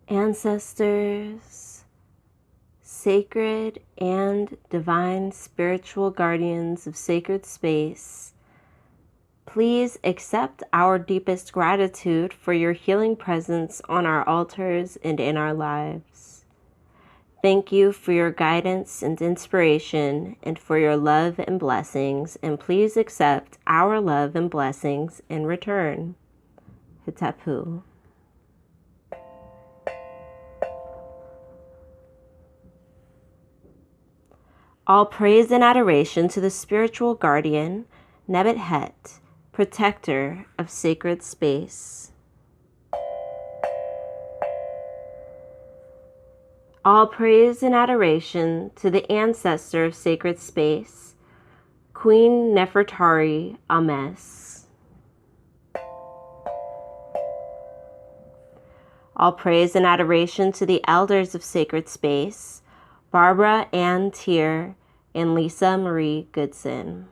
Ancestors, sacred and divine spiritual guardians of sacred space, please accept our deepest gratitude for your healing presence on our altars and in our lives. Thank you for your guidance and inspiration and for your love and blessings, and please accept our love and blessings in return. Hitapu. All praise and adoration to the spiritual guardian, Nebet Het, protector of sacred space. All praise and adoration to the ancestor of sacred space, Queen Nefertari Ames. All praise and adoration to the elders of sacred space, Barbara Ann Tier and Lisa Marie Goodson.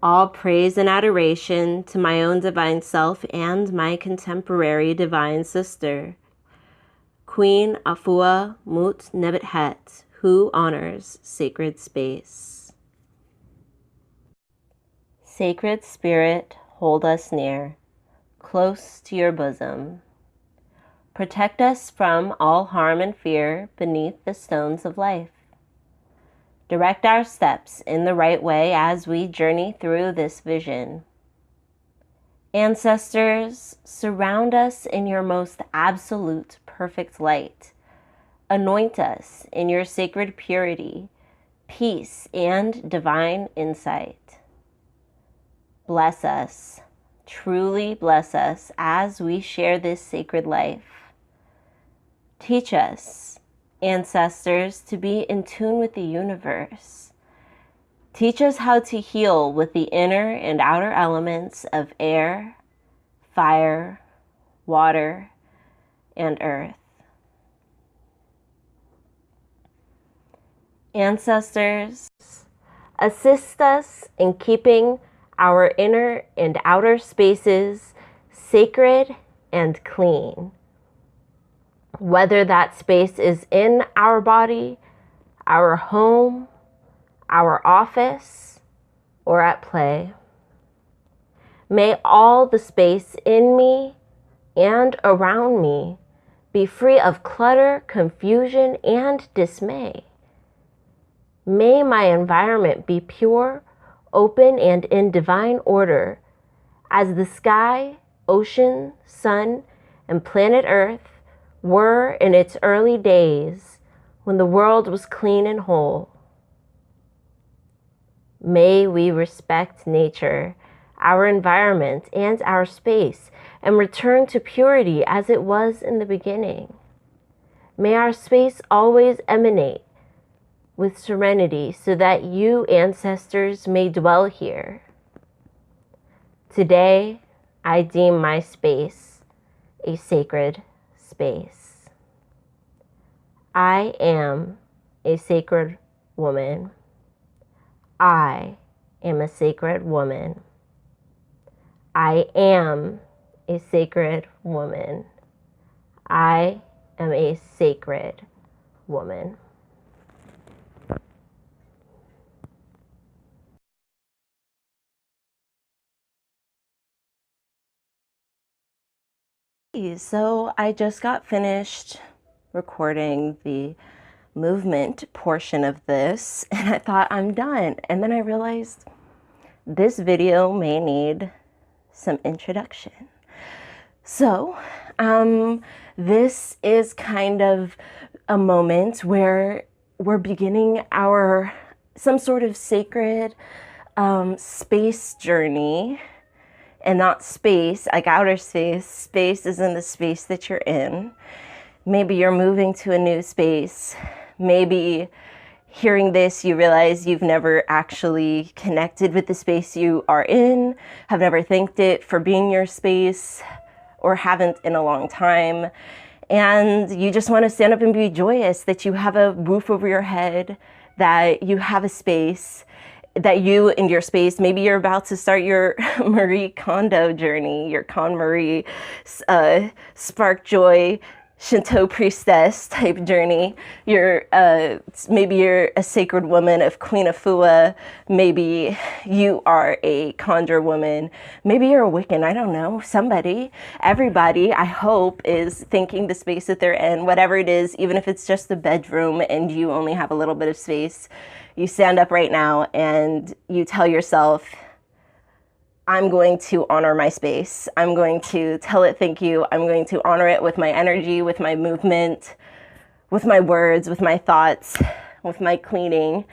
All praise and adoration to my own divine self and my contemporary divine sister, Queen Afua Mut Nebet Het, who honors sacred space. Sacred Spirit, hold us near, close to your bosom. Protect us from all harm and fear beneath the stones of life. Direct our steps in the right way as we journey through this vision. Ancestors, surround us in your most absolute perfect light. Anoint us in your sacred purity, peace, and divine insight. Bless us. Truly bless us as we share this sacred life. Teach us, ancestors, to be in tune with the universe. Teach us how to heal with the inner and outer elements of air, fire, water, and earth. Ancestors, assist us in keeping our inner and outer spaces sacred and clean. Whether that space is in our body, our home, our office, or at play. May all the space in me and around me be free of clutter, confusion, and dismay. May my environment be pure, open, and in divine order, as the sky, ocean, sun, and planet Earth were in its early days when the world was clean and whole. May we respect nature, our environment, and our space, and return to purity as it was in the beginning. May our space always emanate with serenity so that you, ancestors, may dwell here. Today, I deem my space a sacred space. I am a sacred woman. I am a sacred woman. I am a sacred woman. I am a sacred woman. So I just got finished recording the movement portion of this, and I thought I'm done. And then I realized this video may need some introduction. So this is kind of a moment where we're beginning some sort of sacred space journey. And not space, like outer space. Space is in the space that you're in. Maybe you're moving to a new space. Maybe hearing this, you realize you've never actually connected with the space you are in, have never thanked it for being your space, or haven't in a long time. And you just want to stand up and be joyous that you have a roof over your head, that you have a space, that you and your space, maybe you're about to start your Marie Kondo journey, your KonMari, spark joy, Shinto priestess type journey. Maybe you're a sacred woman of Queen Afua. Maybe you are a conjure woman. Maybe you're a Wiccan. I don't know. Everybody, I hope, is thinking the space that they're in, whatever it is, even if it's just the bedroom and you only have a little bit of space. You stand up right now and you tell yourself, I'm going to honor my space. I'm going to tell it thank you. I'm going to honor it with my energy, with my movement, with my words, with my thoughts, with my cleaning.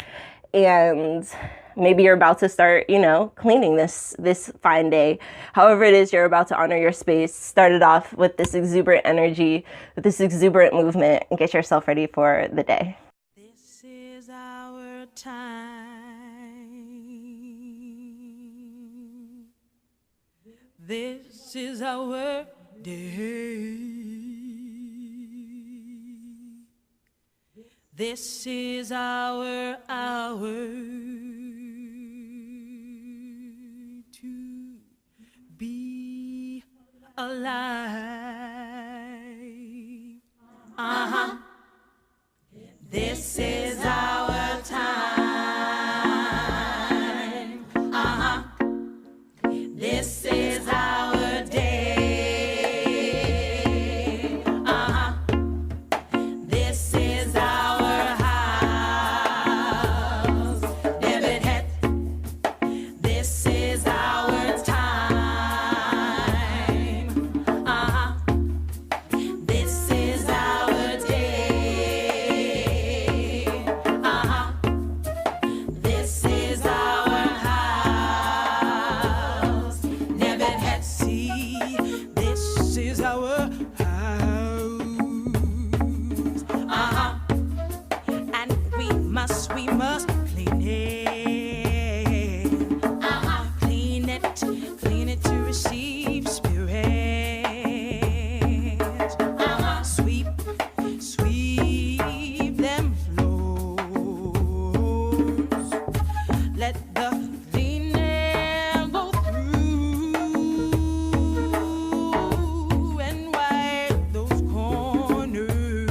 And maybe you're about to start, cleaning this fine day. However it is you're about to honor your space, start it off with this exuberant energy, with this exuberant movement, and get yourself ready for the day. This is our time. This is our day. This is our hour to be alive. This is our time. This is our day. This is our house. David Het. This is our time. This is our day. This is our house. Never had see. This is our house. And we must clean it. Clean it to receive spirit. Sweep them floors. Let the clean air go through and wipe those corners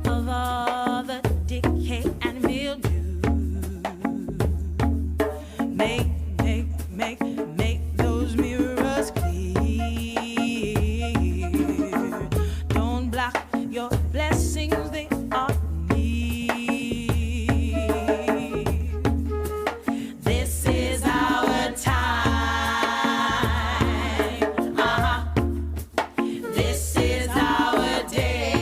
of all the decay and mildew. Make those mirrors clear. Don't block your blessings, they are near. This is our time. This is our day.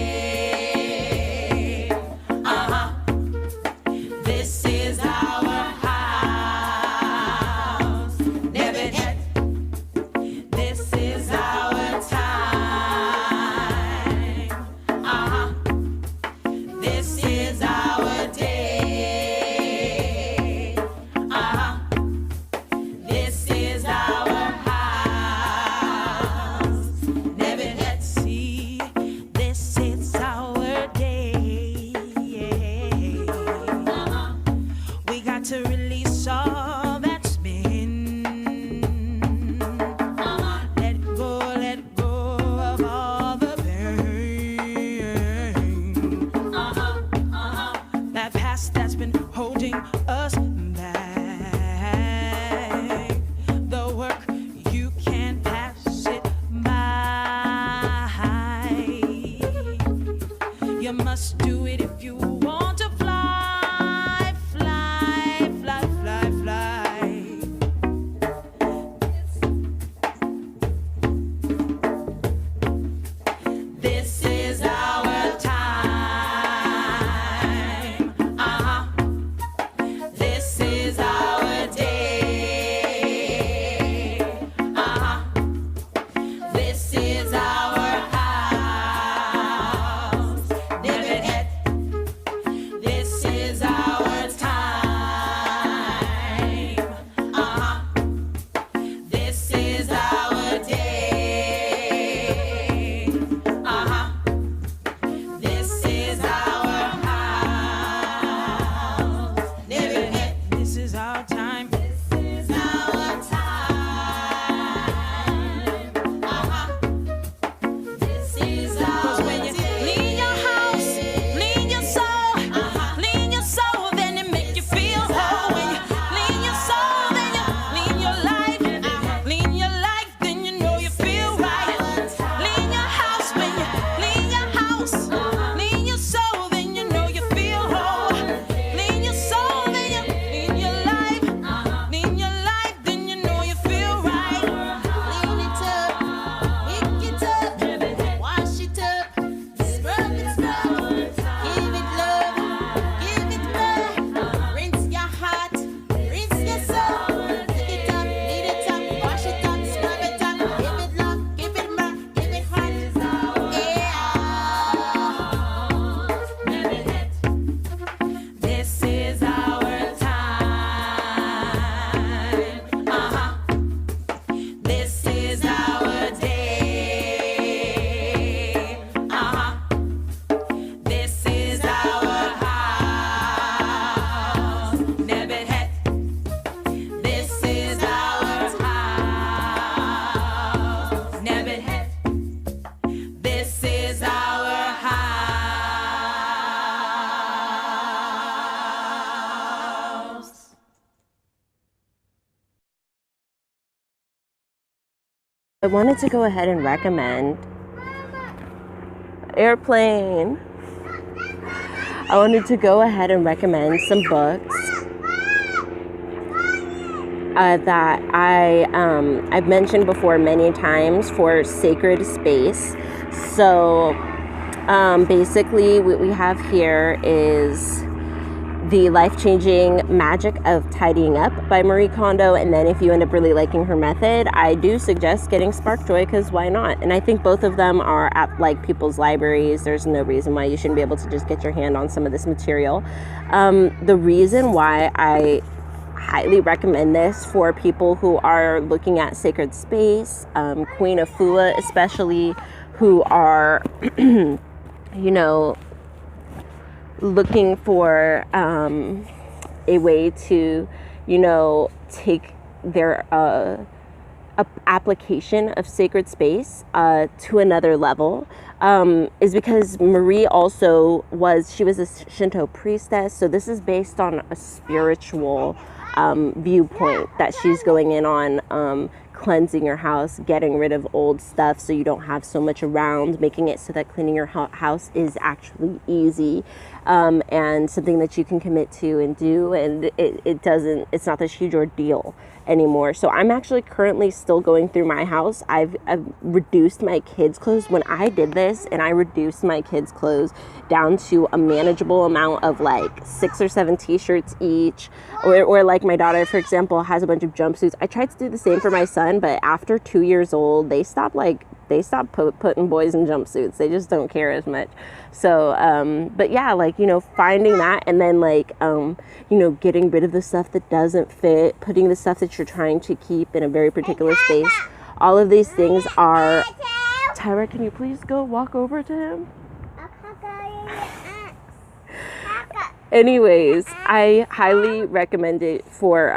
This is our house. Never yet. This is our time. This is our day. This is our house. Never yet see. This is our day. We got to release all that's been. Let go of all the pain. That past that's been holding us back. The work, you can't pass it by. You must do it if you want to fly, fly, fly, fly, fly. This is our time. This is our day. This is our house. Never had I wanted to go ahead and recommend airplane. I wanted to go ahead and recommend some books that I've mentioned before many times for sacred space. So basically what we have here is The Life-Changing Magic of Tidying Up by Marie Kondo. And then if you end up really liking her method, I do suggest getting Spark Joy, because why not? And I think both of them are at like people's libraries. There's no reason why you shouldn't be able to just get your hand on some of this material. The reason why I highly recommend this for people who are looking at sacred space, Queen Afua especially, who are, you know, looking for a way to, you know, take their application of sacred space to another level, is because Marie also she was a Shinto priestess. So this is based on a spiritual viewpoint that she's going in on, cleansing your house, getting rid of old stuff so you don't have so much around, making it so that cleaning your house is actually easy, and something that you can commit to and do, and it's not this huge ordeal anymore. So I'm actually currently still going through my house. I've reduced my kids' clothes. When I did this and I reduced my kids' clothes down to a manageable amount of like 6 or 7 t-shirts each, or like my daughter, for example, has a bunch of jumpsuits. I tried to do the same for my son, but after 2 years old, they stopped putting boys in jumpsuits. They just don't care as much. So, but yeah, like, you know, finding that, and then like, you know, getting rid of the stuff that doesn't fit, putting the stuff that you're trying to keep in a very particular space. All of these things are, Tyra, can you please go walk over to him? Anyways, I highly recommend it for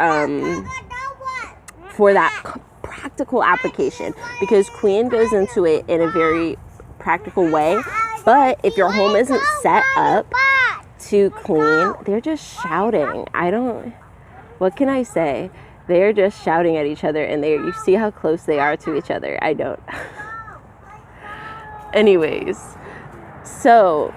that practical application, because Queen goes into it in a very practical way. But if your home isn't set up to clean, they're just shouting. What can I say? They're just shouting at each other, and you see how close they are to each other. I don't. Anyways, so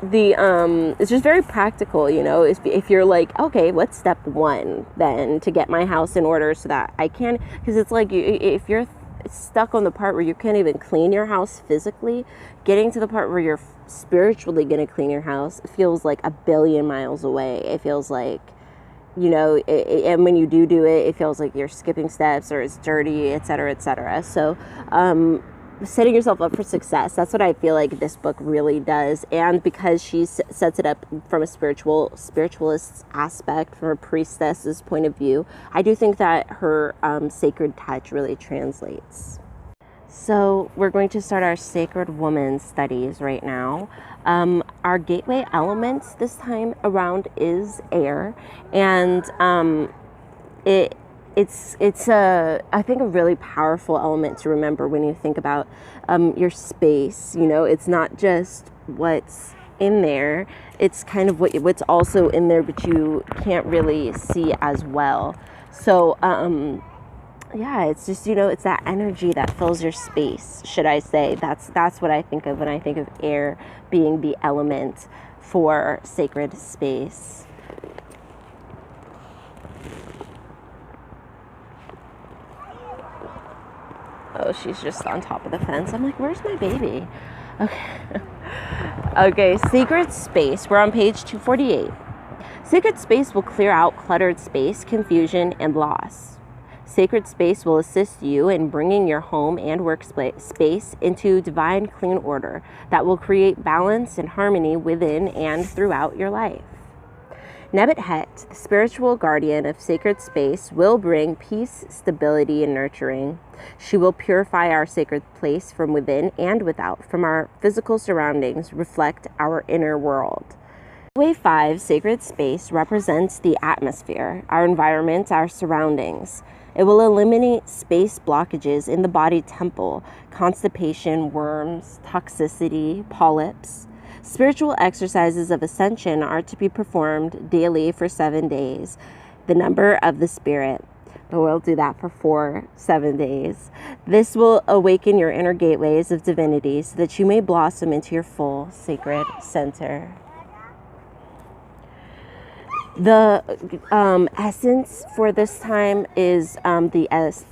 it's just very practical, you know. If you're like, okay, what's step 1 then to get my house in order so that I can, because it's like if you're stuck on the part where you can't even clean your house physically, getting to the part where you're spiritually going to clean your house feels like a billion miles away. It feels like, you know, and when you do it, it feels like you're skipping steps, or it's dirty, etc., etc. So setting yourself up for success, that's what I feel like this book really does. And because she sets it up from a spiritualist aspect, from a priestess's point of view, I do think that her sacred touch really translates. So we're going to start our Sacred Woman studies right now. Our gateway elements this time around is air, and it's I think a really powerful element to remember when you think about your space. You know, it's not just what's in there, it's kind of what's also in there, but you can't really see as well. So yeah, it's just, you know, it's that energy that fills your space, should I say. That's what I think of when I think of air being the element for sacred space. Oh, she's just on top of the fence. I'm like, where's my baby? Okay. Okay, sacred space. We're on page 248. Sacred space will clear out cluttered space, confusion, and loss. Sacred space will assist you in bringing your home and workspace into divine clean order that will create balance and harmony within and throughout your life. Nebet-Het, the spiritual guardian of sacred space, will bring peace, stability, and nurturing. She will purify our sacred place from within and without, from our physical surroundings, reflect our inner world. Wave 5, sacred space, represents the atmosphere, our environment, our surroundings. It will eliminate space blockages in the body temple, constipation, worms, toxicity, polyps. Spiritual exercises of ascension are to be performed daily for 7 days, the number of the spirit. but we'll do that for 7 days. This will awaken your inner gateways of divinity so that you may blossom into your full sacred center. The essence for this time is essential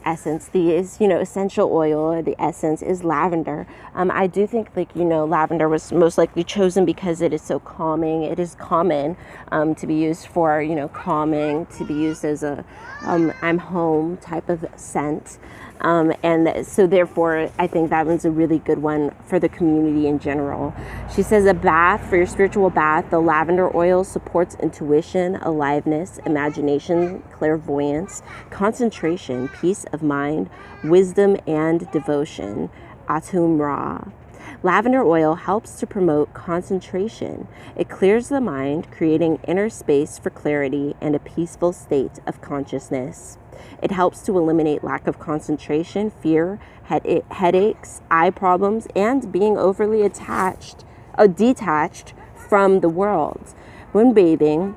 oil, or the essence is lavender. I do think, lavender was most likely chosen because it is so calming. It is common to be used for, calming, to be used as a I'm home type of scent. And so therefore, I think that one's a really good one for the community in general. She says a bath, for your spiritual bath, the lavender oil supports intuition, aliveness, imagination, clairvoyance, concentration, peace of mind, wisdom, and devotion. Atum Ra. Lavender oil helps to promote concentration. It clears the mind, creating inner space for clarity and a peaceful state of consciousness. It helps to eliminate lack of concentration, fear, headaches, eye problems, and being overly detached from the world. When bathing,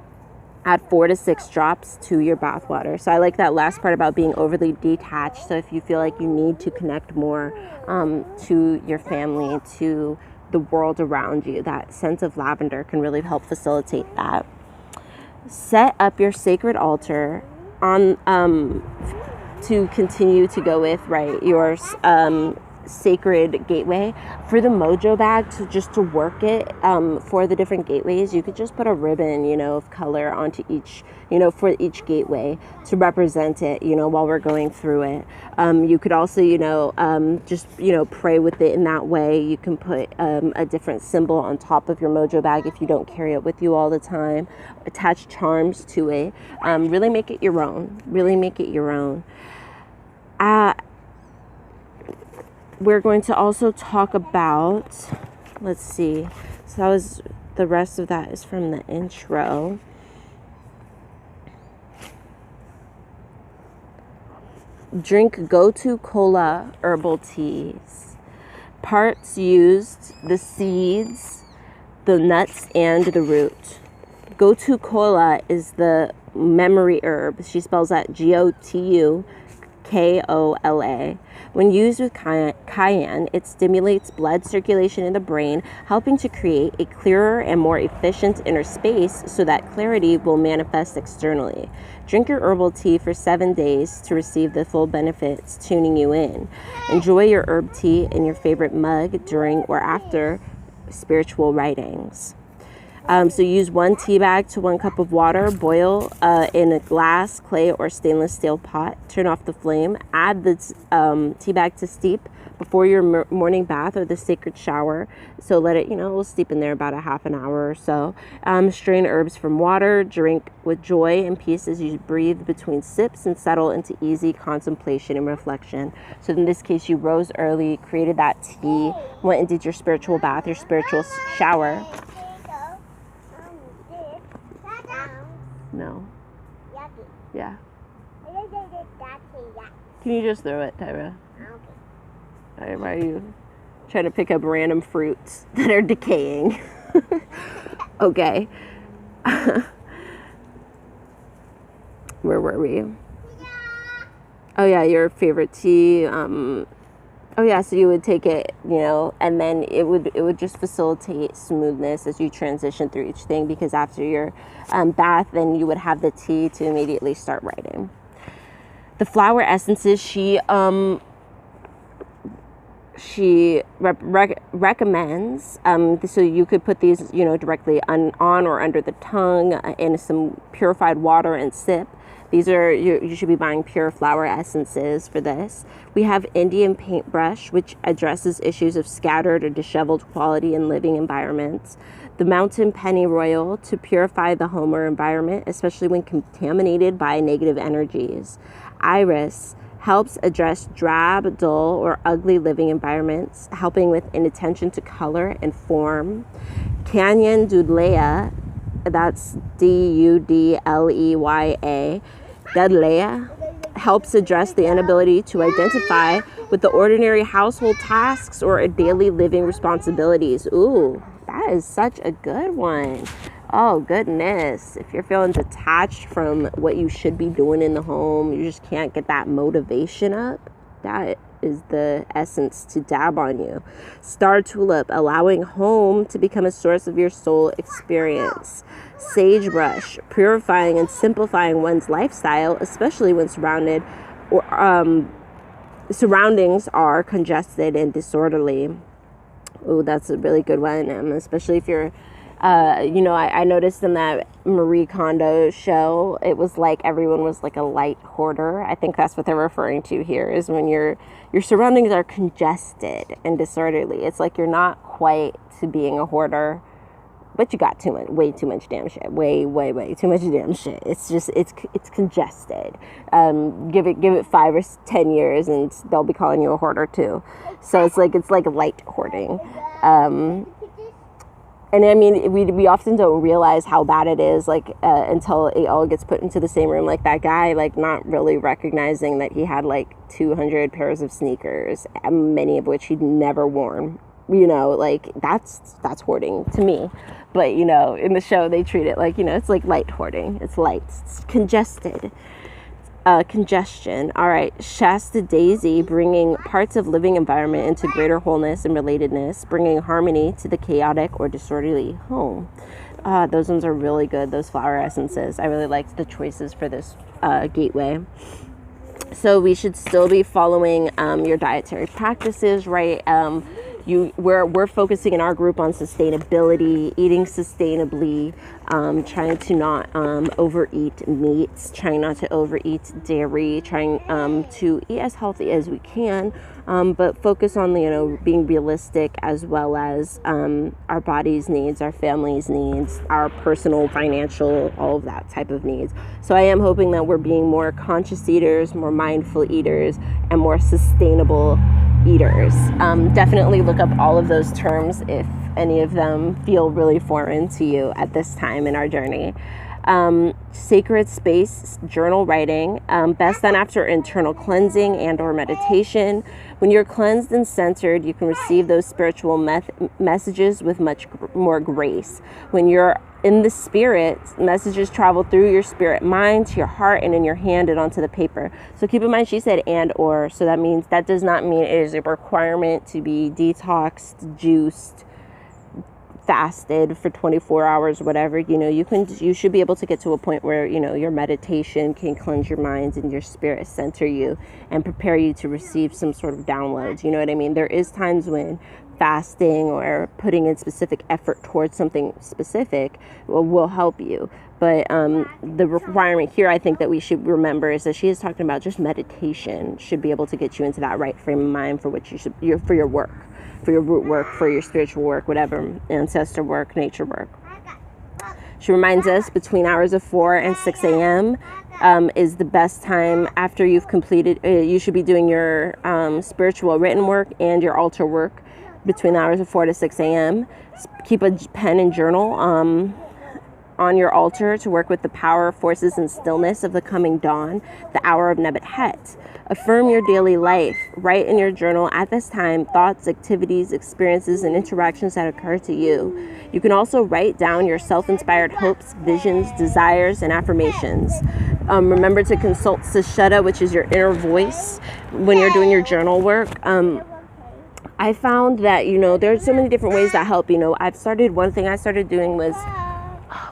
add 4 to 6 drops to your bath water. So I like that last part about being overly detached. So if you feel like you need to connect more to your family, to the world around you, that sense of lavender can really help facilitate that. Set up your sacred altar on to continue to go with your sacred gateway. For the mojo bag, to work it for the different gateways, you could just put a ribbon of color onto each for each gateway to represent it while we're going through it. You could also just pray with it in that way. You can put a different symbol on top of your mojo bag if you don't carry it with you all the time. Attach charms to it. Really make it your own. We're going to also talk about, let's see, so the rest of that is from the intro. Drink Gotu Kola herbal teas. Parts used: the seeds, the nuts, and the root. Gotu Kola is the memory herb. She spells that Gotukola. When used with cayenne, it stimulates blood circulation in the brain, helping to create a clearer and more efficient inner space so that clarity will manifest externally. Drink your herbal tea for 7 days to receive the full benefits, tuning you in. Enjoy your herb tea in your favorite mug during or after spiritual writings. So use 1 tea bag to 1 cup of water. Boil in a glass, clay, or stainless steel pot. Turn off the flame. Add the tea bag to steep before your morning bath or the sacred shower. So let it, will steep in there about a half an hour or so. Strain herbs from water. Drink with joy and peace as you breathe between sips and settle into easy contemplation and reflection. So in this case, you rose early, created that tea, went and did your spiritual bath, your spiritual shower. No. Yeah. Can you just throw it, Tyra? Okay. Why are you trying to pick up random fruits that are decaying? Okay. Where were we? Oh yeah, your favorite tea. Oh yeah, so you would take it, and then it would just facilitate smoothness as you transition through each thing, because after your bath, then you would have the tea to immediately start writing. The flower essences she recommends, so you could put these, directly on or under the tongue in some purified water and sip. These are, you should be buying pure flower essences for this. We have Indian paintbrush, which addresses issues of scattered or disheveled quality in living environments. The mountain pennyroyal to purify the home or environment, especially when contaminated by negative energies. Iris helps address drab, dull, or ugly living environments, helping with inattention to color and form. Canyon Dudleya, that's Dudleya, Dudleya, helps address the inability to identify with the ordinary household tasks or daily living responsibilities. Ooh, that is such a good one. Oh, goodness. If you're feeling detached from what you should be doing in the home, you just can't get that motivation up, that is the essence to dab on you. Star tulip, allowing home to become a source of your soul experience. Sagebrush, purifying and simplifying one's lifestyle, especially when surroundings are congested and disorderly. Oh, that's a really good one, especially if you're I noticed in that Marie Kondo show, it was like everyone was like a light hoarder. I think that's what they're referring to here, is when your surroundings are congested and disorderly. It's like you're not quite to being a hoarder, but you got way too much damn shit. Way too much damn shit. It's just, it's congested. Give it 5 or 10 years and they'll be calling you a hoarder too. So it's like light hoarding. And I mean, we often don't realize how bad it is, like, until it all gets put into the same room. Like that guy, like, not really recognizing that he had like 200 pairs of sneakers, many of which he'd never worn. Like that's hoarding to me. But, in the show, they treat it like, it's like light hoarding. It's light. It's congested. Congestion. All right. Shasta Daisy, bringing parts of living environment into greater wholeness and relatedness, bringing harmony to the chaotic or disorderly home. Those ones are really good. Those flower essences. I really liked the choices for this gateway. So we should still be following your dietary practices, right? We're focusing in our group on sustainability, eating sustainably, trying to not overeat meats, trying not to overeat dairy, trying to eat as healthy as we can, but focus on being realistic, as well as our body's needs, our family's needs, our personal, financial, all of that type of needs. So I am hoping that we're being more conscious eaters, more mindful eaters, and more sustainable eaters. Definitely look up all of those terms if any of them feel really foreign to you at this time in our journey. Sacred space, journal writing, best done after internal cleansing and or meditation. When you're cleansed and centered, you can receive those spiritual messages with much more grace. When you're in the spirit, messages travel through your spirit mind to your heart and in your hand and onto the paper. So keep in mind, she said and or, so that does not mean it is a requirement to be detoxed, juiced, fasted for 24 hours, whatever. You should be able to get to a point where your meditation can cleanse your mind and your spirit, center you, and prepare you to receive some sort of downloads. You know what I mean? There is times when fasting or putting in specific effort towards something specific will help you. But the requirement here, I think, that we should remember is that she is talking about just meditation should be able to get you into that right frame of mind for what for your work, for your root work, for your spiritual work, whatever, ancestor work, nature work. She reminds us between hours of 4 and 6 a.m. Is the best time after you've completed. You should be doing your spiritual written work and your altar work between the hours of 4 to 6 a.m. Keep a pen and journal on your altar to work with the power, forces, and stillness of the coming dawn, the hour of Nebat Het. Affirm your daily life. Write in your journal at this time thoughts, activities, experiences, and interactions that occur to you. You can also write down your self-inspired hopes, visions, desires, and affirmations. Remember to consult Sashetta, which is your inner voice, when you're doing your journal work. I found that, there's so many different ways that help. One thing I started doing was,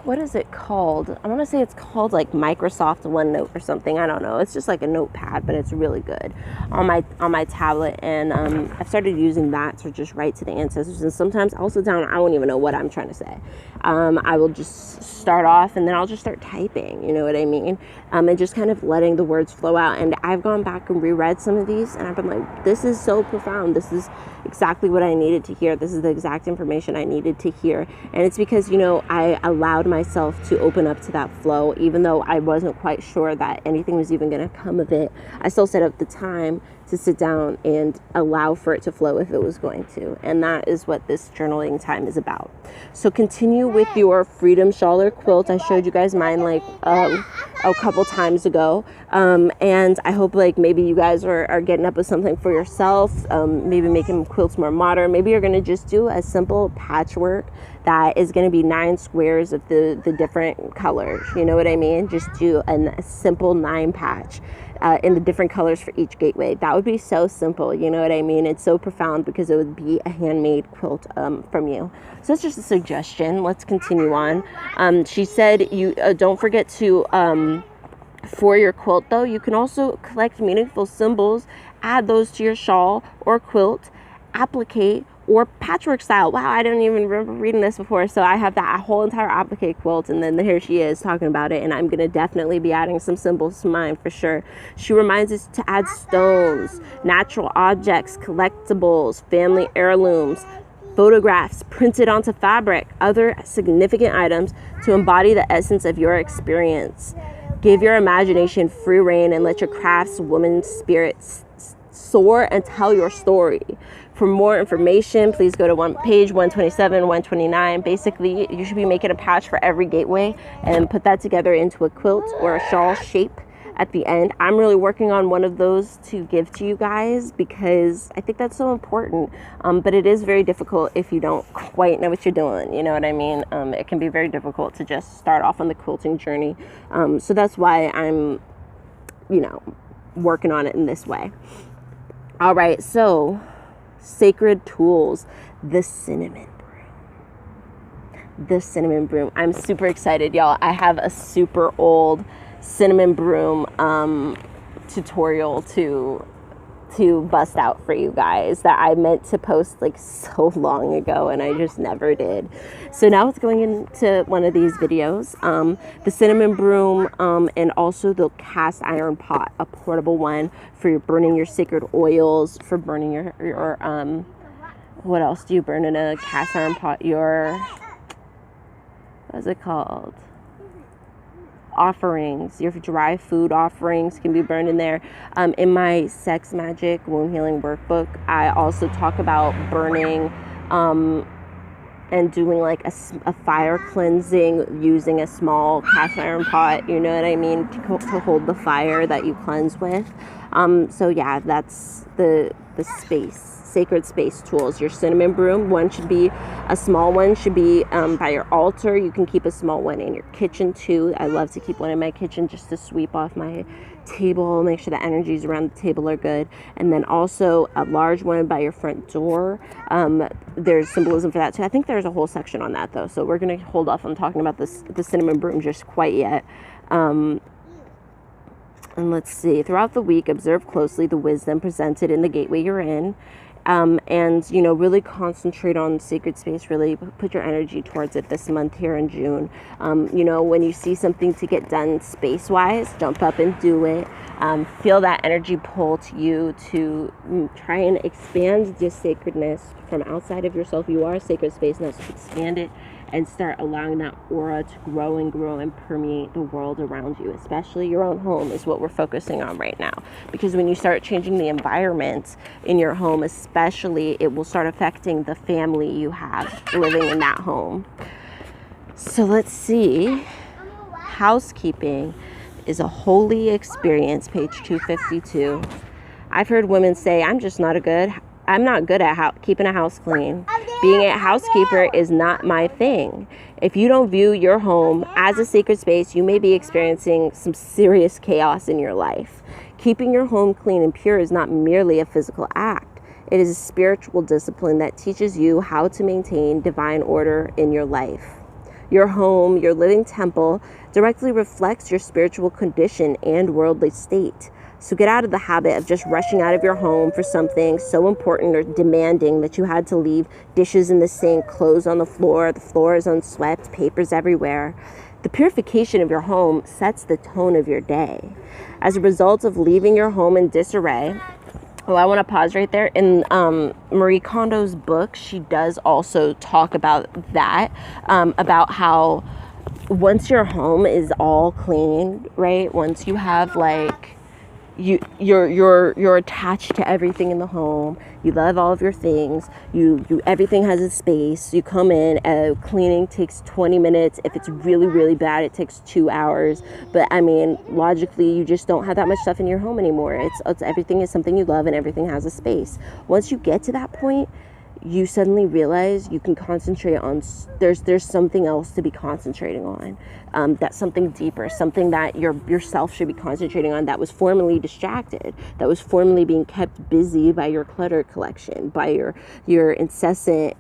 what is it called? I want to say it's called like Microsoft OneNote or something. I don't know. It's just like a notepad, but it's really good on my tablet. And I've started using that to just write to the ancestors. And sometimes I'll sit down, I won't even know what I'm trying to say. I will just start off and then I'll just start typing, you know what I mean? And just kind of letting the words flow out. And I've gone back and reread some of these and I've been like, this is so profound. This is exactly what I needed to hear. This is the exact information I needed to hear. And it's because, I allowed myself to open up to that flow, even though I wasn't quite sure that anything was even going to come of it. I still set up the time to sit down and allow for it to flow if it was going to. And that is what this journaling time is about. So continue with your freedom shawl or quilt. I showed you guys mine like a couple times ago. And I hope like maybe you guys are getting up with something for yourself, maybe making quilts more modern. Maybe you're going to just do a simple patchwork that is going to be 9 squares of the different colors. You know what I mean? Just do a simple 9 patch in the different colors for each gateway. That would be so simple. You know what I mean? It's so profound because it would be a handmade quilt from you. So that's just a suggestion. Let's continue on. She said you don't forget to, for your quilt though, you can also collect meaningful symbols, add those to your shawl or quilt, applique, or patchwork style. Wow, I didn't even remember reading this before. So I have that whole entire applique quilt, and then here she is talking about it, and I'm gonna definitely be adding some symbols to mine for sure. She reminds us to add stones, natural objects, collectibles, family heirlooms, photographs printed onto fabric, other significant items to embody the essence of your experience. Give your imagination free rein and let your craftswoman spirit soar and tell your story. For more information, please go to page 127, 129. Basically, you should be making a patch for every gateway and put that together into a quilt or a shawl shape at the end. I'm really working on one of those to give to you guys because I think that's so important. But it is very difficult if you don't quite know what you're doing. You know what I mean? It can be very difficult to just start off on the quilting journey. So that's why I'm, working on it in this way. All right, so sacred tools, the cinnamon broom. I'm super excited, y'all. I have a super old cinnamon broom tutorial to bust out for you guys that I meant to post like so long ago, and I just never did. So now it's going into one of these videos. The cinnamon broom, and also the cast iron pot, a portable one for burning your sacred oils, for burning your what else do you burn in a cast iron pot? What's it called? Offerings. Your dry food offerings can be burned in there. In my Sex Magic Womb Healing Workbook, I also talk about burning and doing like a fire cleansing using a small cast iron pot, you know what I mean, to hold the fire that you cleanse with. So yeah, that's the sacred space tools. Your cinnamon broom, a small one should be by your altar. You can keep a small one in your kitchen too. I love to keep one in my kitchen just to sweep off my table, make sure the energies around the table are good. And then also a large one by your front door. There's symbolism for that too. I think there's a whole section on that though, so we're gonna hold off on talking about the cinnamon broom just quite yet. And let's see, throughout the week, observe closely the wisdom presented in the gateway you're in. And really concentrate on sacred space, really put your energy towards it this month here in June. When you see something to get done space wise, jump up and do it. Feel that energy pull to you to try and expand this sacredness from outside of yourself. You are a sacred space, now so expand it and start allowing that aura to grow and permeate the world around you, especially your own home is what we're focusing on right now. Because when you start changing the environment in your home, especially, it will start affecting the family you have living in that home. So let's see. Housekeeping is a holy experience, page 252. I've heard women say, I'm not good at keeping a house clean. Being a housekeeper is not my thing. If you don't view your home as a sacred space, you may be experiencing some serious chaos in your life. Keeping your home clean and pure is not merely a physical act. It is a spiritual discipline that teaches you how to maintain divine order in your life. Your home, your living temple, directly reflects your spiritual condition and worldly state. So get out of the habit of just rushing out of your home for something so important or demanding that you had to leave dishes in the sink, clothes on the floor is unswept, papers everywhere. The purification of your home sets the tone of your day. As a result of leaving your home in disarray, I want to pause right there. In Marie Kondo's book, she does also talk about that, about how once your home is all clean, right? Once you have you're attached to everything in the home. You love all of your things. You everything has a space. You come in, cleaning takes 20 minutes. If it's really, really bad, it takes 2 hours. But I mean, logically, you just don't have that much stuff in your home anymore. It's everything is something you love and everything has a space. Once you get to that point, you suddenly realize you can concentrate on, there's something else to be concentrating on. That's something deeper, something that yourself should be concentrating on, that was formerly distracted, that was formerly being kept busy by your clutter collection, by your incessant,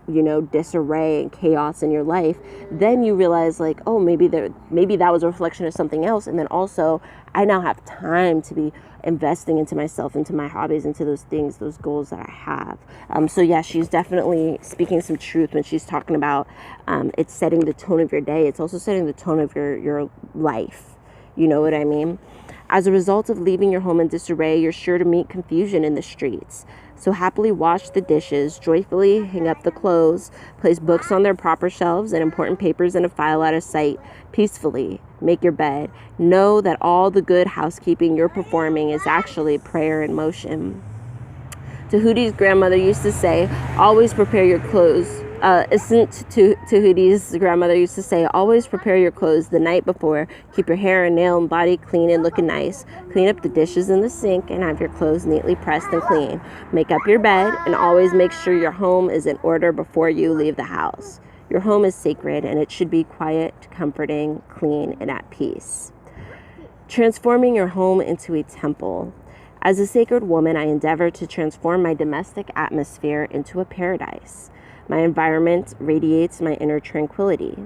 disarray and chaos in your life. Then you realize, like, oh, maybe that was a reflection of something else. And then also, I now have time to be investing into myself, into my hobbies, into those things, those goals that I have. So yeah, she's definitely speaking some truth when she's talking about it's setting the tone of your day. It's also setting the tone of your life. You know what I mean? As a result of leaving your home in disarray, you're sure to meet confusion in the streets. So happily wash the dishes, joyfully hang up the clothes, place books on their proper shelves and important papers in a file out of sight. Peacefully make your bed. Know that all the good housekeeping you're performing is actually prayer in motion. Tahuti's grandmother used to say, always prepare your clothes. Tahuti's grandmother used to say, always prepare your clothes the night before. Keep your hair and nail and body clean and looking nice. Clean up the dishes in the sink and have your clothes neatly pressed and clean. Make up your bed and always make sure your home is in order before you leave the house. Your home is sacred and it should be quiet, comforting, clean, and at peace. Transforming your home into a temple. As a sacred woman, I endeavor to transform my domestic atmosphere into a paradise. My environment radiates my inner tranquility.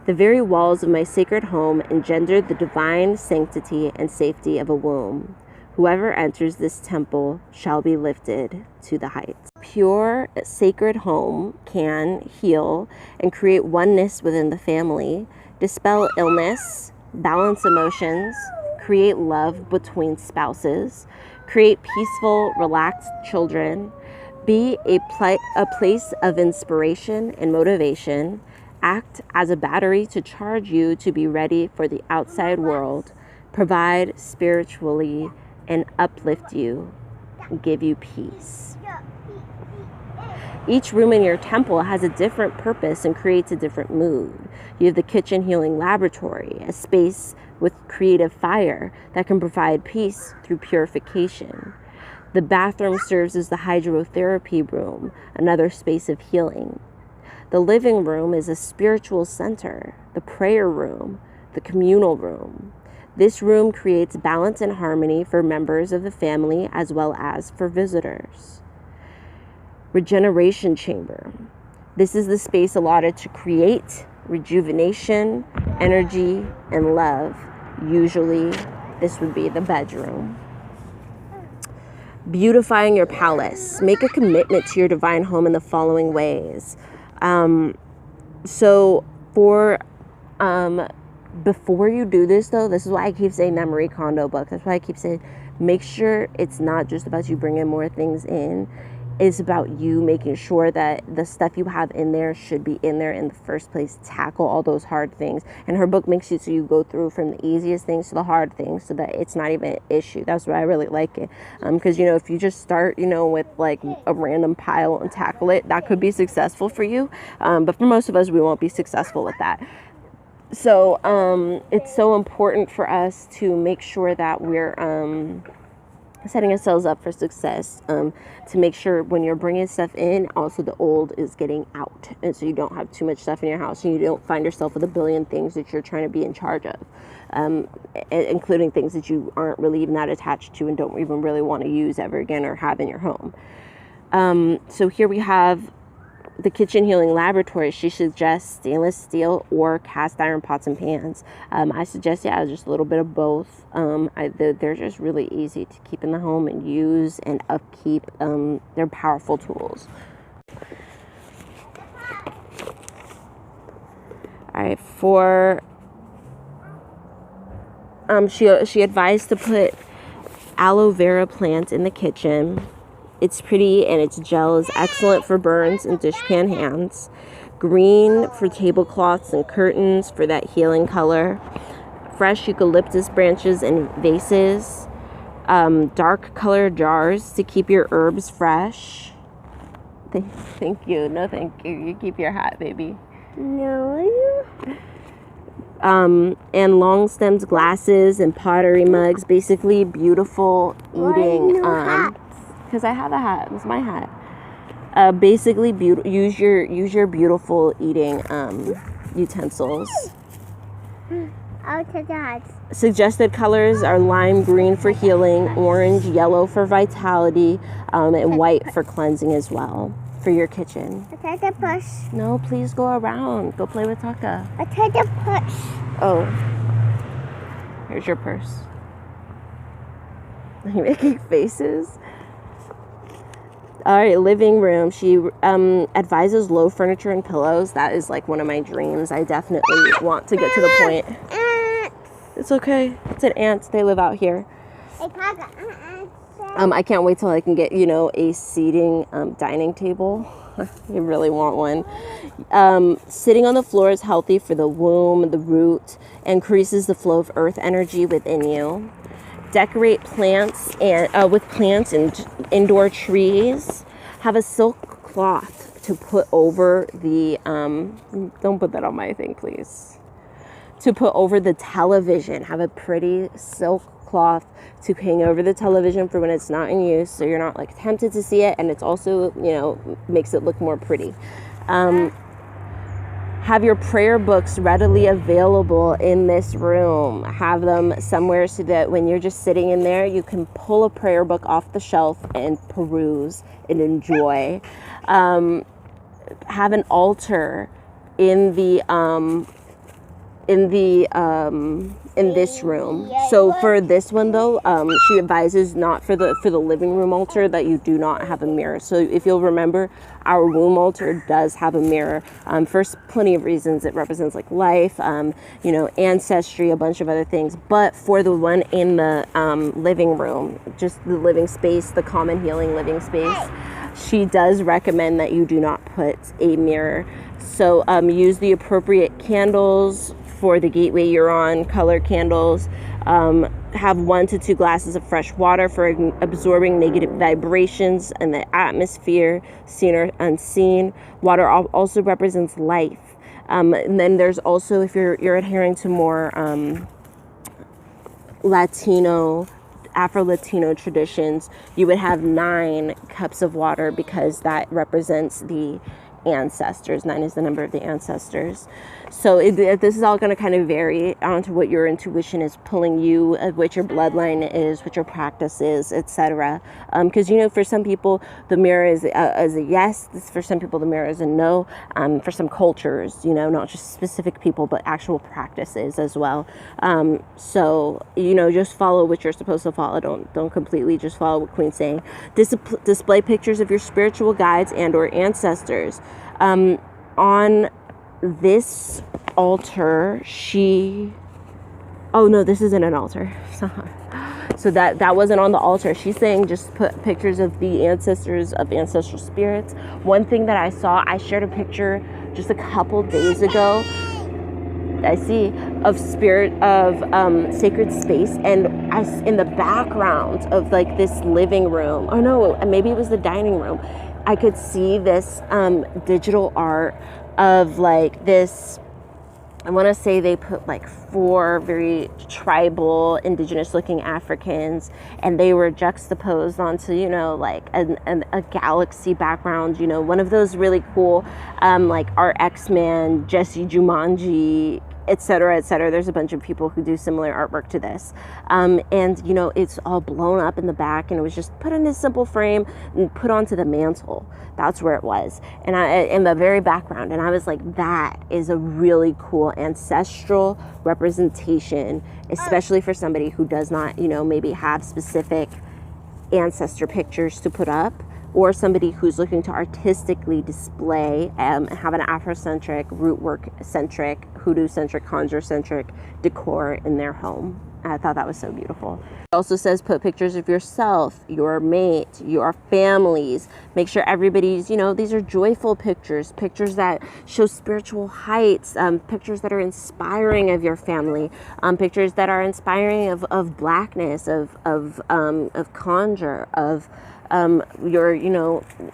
The very walls of my sacred home engender the divine sanctity and safety of a womb. Whoever enters this temple shall be lifted to the heights. Pure, sacred home can heal and create oneness within the family, dispel illness, balance emotions, create love between spouses, create peaceful, relaxed children, be a place of inspiration and motivation, act as a battery to charge you to be ready for the outside world, provide spiritually and uplift you, give you peace. Each room in your temple has a different purpose and creates a different mood. You have the kitchen healing laboratory, a space with creative fire that can provide peace through purification. The bathroom serves as the hydrotherapy room, another space of healing. The living room is a spiritual center, the prayer room, the communal room. This room creates balance and harmony for members of the family as well as for visitors. Regeneration chamber. This is the space allotted to create rejuvenation, energy, and love. Usually, this would be the bedroom. Beautifying your palace. Make a commitment to your divine home in the following ways. Before you do this, though, this is why I keep saying that Marie Kondo book. That's why I keep saying, make sure it's not just about you bringing more things in. It's about you making sure that the stuff you have in there should be in there in the first place. Tackle all those hard things. And her book makes it so you go through from the easiest things to the hard things so that it's not even an issue. That's why I really like it. Because, if you just start, with like a random pile and tackle it, that could be successful for you. But for most of us, we won't be successful with that. So it's so important for us to make sure that we're setting ourselves up for success, to make sure when you're bringing stuff in, also the old is getting out, and so you don't have too much stuff in your house and you don't find yourself with a billion things that you're trying to be in charge of, including things that you aren't really even that attached to and don't even really want to use ever again or have in your home. So here we have the kitchen healing laboratory. She suggests stainless steel or cast iron pots and pans. I suggest just a little bit of both. They're just really easy to keep in the home and use and upkeep. They're powerful tools. All right, she advised to put aloe vera plant in the kitchen. It's pretty and its gel is excellent for burns and dishpan hands. Green for tablecloths and curtains for that healing color. Fresh eucalyptus branches in vases. dark color jars to keep your herbs fresh. Thank you. No, thank you. You keep your hat, baby. No. And long stems glasses and pottery mugs. Basically, beautiful eating. Because I have a hat. It's my hat. Basically, use your beautiful eating utensils. I'll take that. Suggested colors are lime green for healing, orange, yellow for vitality, and white for cleansing as well for your kitchen. I take the push. No, please go around. Go play with Taka. I take the push. Oh, here's your purse. Are you making faces? All right, living room. She advises low furniture and pillows. That is like one of my dreams. I definitely want to get to the point. It's okay. It's an ant. They live out here. I can't wait till I can get, a seating dining table. You really want one. Sitting on the floor is healthy for the womb, the root, increases the flow of earth energy within you. Decorate plants and with plants and indoor trees. Have a silk cloth to put over the don't put that on my thing, please. To put over the television. Have a pretty silk cloth to hang over the television for when it's not in use, so you're not like tempted to see it, and it's also makes it look more pretty. Have your prayer books readily available in this room. Have them somewhere so that when you're just sitting in there, you can pull a prayer book off the shelf and peruse and enjoy. Have an altar in this room. So for this one though, she advises not for the living room altar that you do not have a mirror. So if you'll remember, our womb altar does have a mirror for plenty of reasons. It represents like life, ancestry, a bunch of other things. But for the one in the living room, just the living space, the common healing living space, she does recommend that you do not put a mirror. So use the appropriate candles for the gateway you're on, color candles. Have 1 to 2 glasses of fresh water for absorbing negative vibrations in the atmosphere, seen or unseen. Water also represents life. And then there's also, if you're adhering to more Afro-Latino traditions, you would have 9 cups of water because that represents the ancestors. 9 is the number of the ancestors. So this is all going to kind of vary onto what your intuition is pulling you, what your bloodline is, what your practice is, etc. Because for some people the mirror is a yes. For some people the mirror is a no. For some cultures, not just specific people, but actual practices as well. So just follow what you're supposed to follow. Don't completely just follow what Queen's saying. Display pictures of your spiritual guides and/or ancestors. On this altar, oh no, this isn't an altar. So that wasn't on the altar. She's saying just put pictures of the ancestors, of ancestral spirits. One thing that I saw, I shared a picture just a couple days ago, I see, of sacred space, and in the background of like this living room, or no, maybe it was the dining room, I could see this digital art of like this, I want to say they put like 4 very tribal, indigenous looking Africans, and they were juxtaposed onto, like a galaxy background, one of those really cool, like our X-Men, Jesse Jumanji, etc., etc. There's a bunch of people who do similar artwork to this. And, it's all blown up in the back, and it was just put in a simple frame and put onto the mantle. That's where it was. And in the very background. And I was like, that is a really cool ancestral representation, especially for somebody who does not, maybe have specific ancestor pictures to put up, or somebody who's looking to artistically display and have an Afrocentric, root work centric, hoodoo centric, conjure centric decor in their home. I thought that was so beautiful. It also says put pictures of yourself, your mate, your families. Make sure everybody's, these are joyful pictures, pictures that show spiritual heights, pictures that are inspiring of your family, pictures that are inspiring of blackness, of conjure, of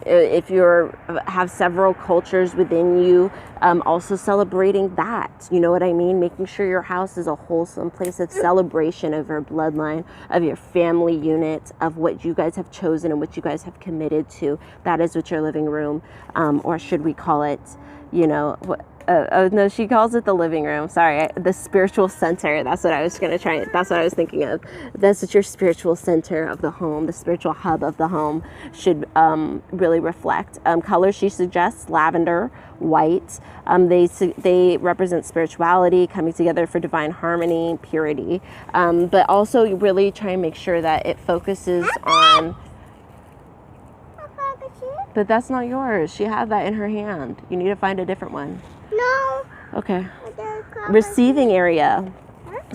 if you're have several cultures within you, also celebrating that, you know what I mean? Making sure your house is a wholesome place of celebration of your bloodline, of your family unit, of what you guys have chosen and what you guys have committed to. That is what your living room, or should we call it, oh no, she calls it the living room. Sorry, the spiritual center. That's what I was that's what I was thinking of. That's what your spiritual center of the home, the spiritual hub of the home should really reflect. Colors she suggests: lavender, white. They represent spirituality, coming together for divine harmony, purity. But also really try and make sure that it focuses on. But that's not yours. She had that in her hand. You need to find a different one. No. Okay. Receiving area.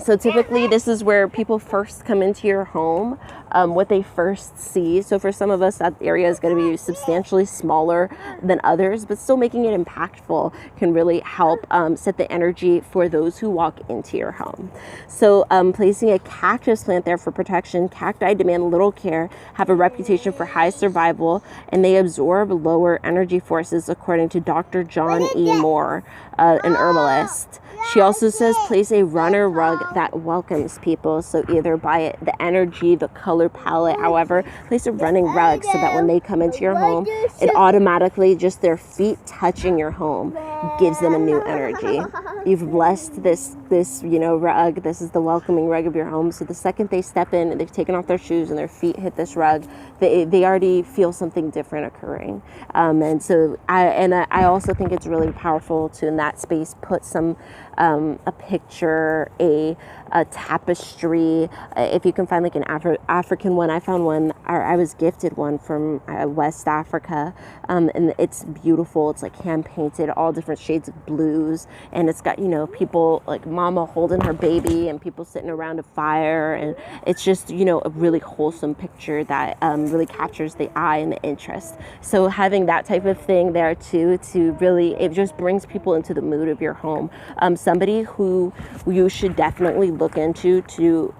So typically this is where people first come into your home, what they first see. So for some of us, that area is going to be substantially smaller than others, but still making it impactful can really help set the energy for those who walk into your home. So placing a cactus plant there for protection. Cacti demand little care, have a reputation for high survival, and they absorb lower energy forces, according to Dr. John E. Moore, an herbalist. She also says place a runner rug that welcomes people. So either by the energy, the color palette, however, place a running rug so that when they come into your home, it automatically, just their feet touching your home, gives them a new energy. You've blessed this rug. This is the welcoming rug of your home. So the second they step in and they've taken off their shoes and their feet hit this rug, they already feel something different occurring. And so I also think it's really powerful to, in that space, put some a picture, a tapestry. If you can find like an African one, I found one, or I was gifted one from West Africa, and it's beautiful. It's like hand painted, all different shades of blues, and it's got people like mama holding her baby and people sitting around a fire, and it's just a really wholesome picture that really captures the eye and the interest. So having that type of thing there too, to really, it just brings people into the mood of your home. Somebody who you should definitely look into to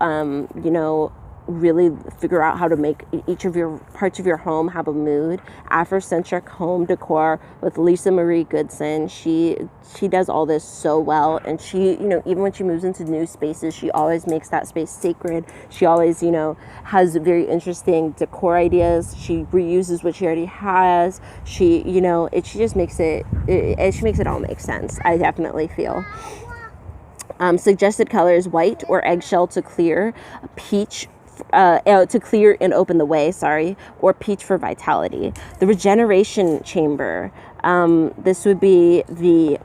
really figure out how to make each of your parts of your home have a mood. Afrocentric home decor with Lisa Marie Goodson. She does all this so well, and she, even when she moves into new spaces, she always makes that space sacred. She always, has very interesting decor ideas. She reuses what she already has. She, she just makes it all make sense. I definitely feel. Suggested colors: white or eggshell to clear, peach to clear and open the way, or peach for vitality. The regeneration chamber, this would be the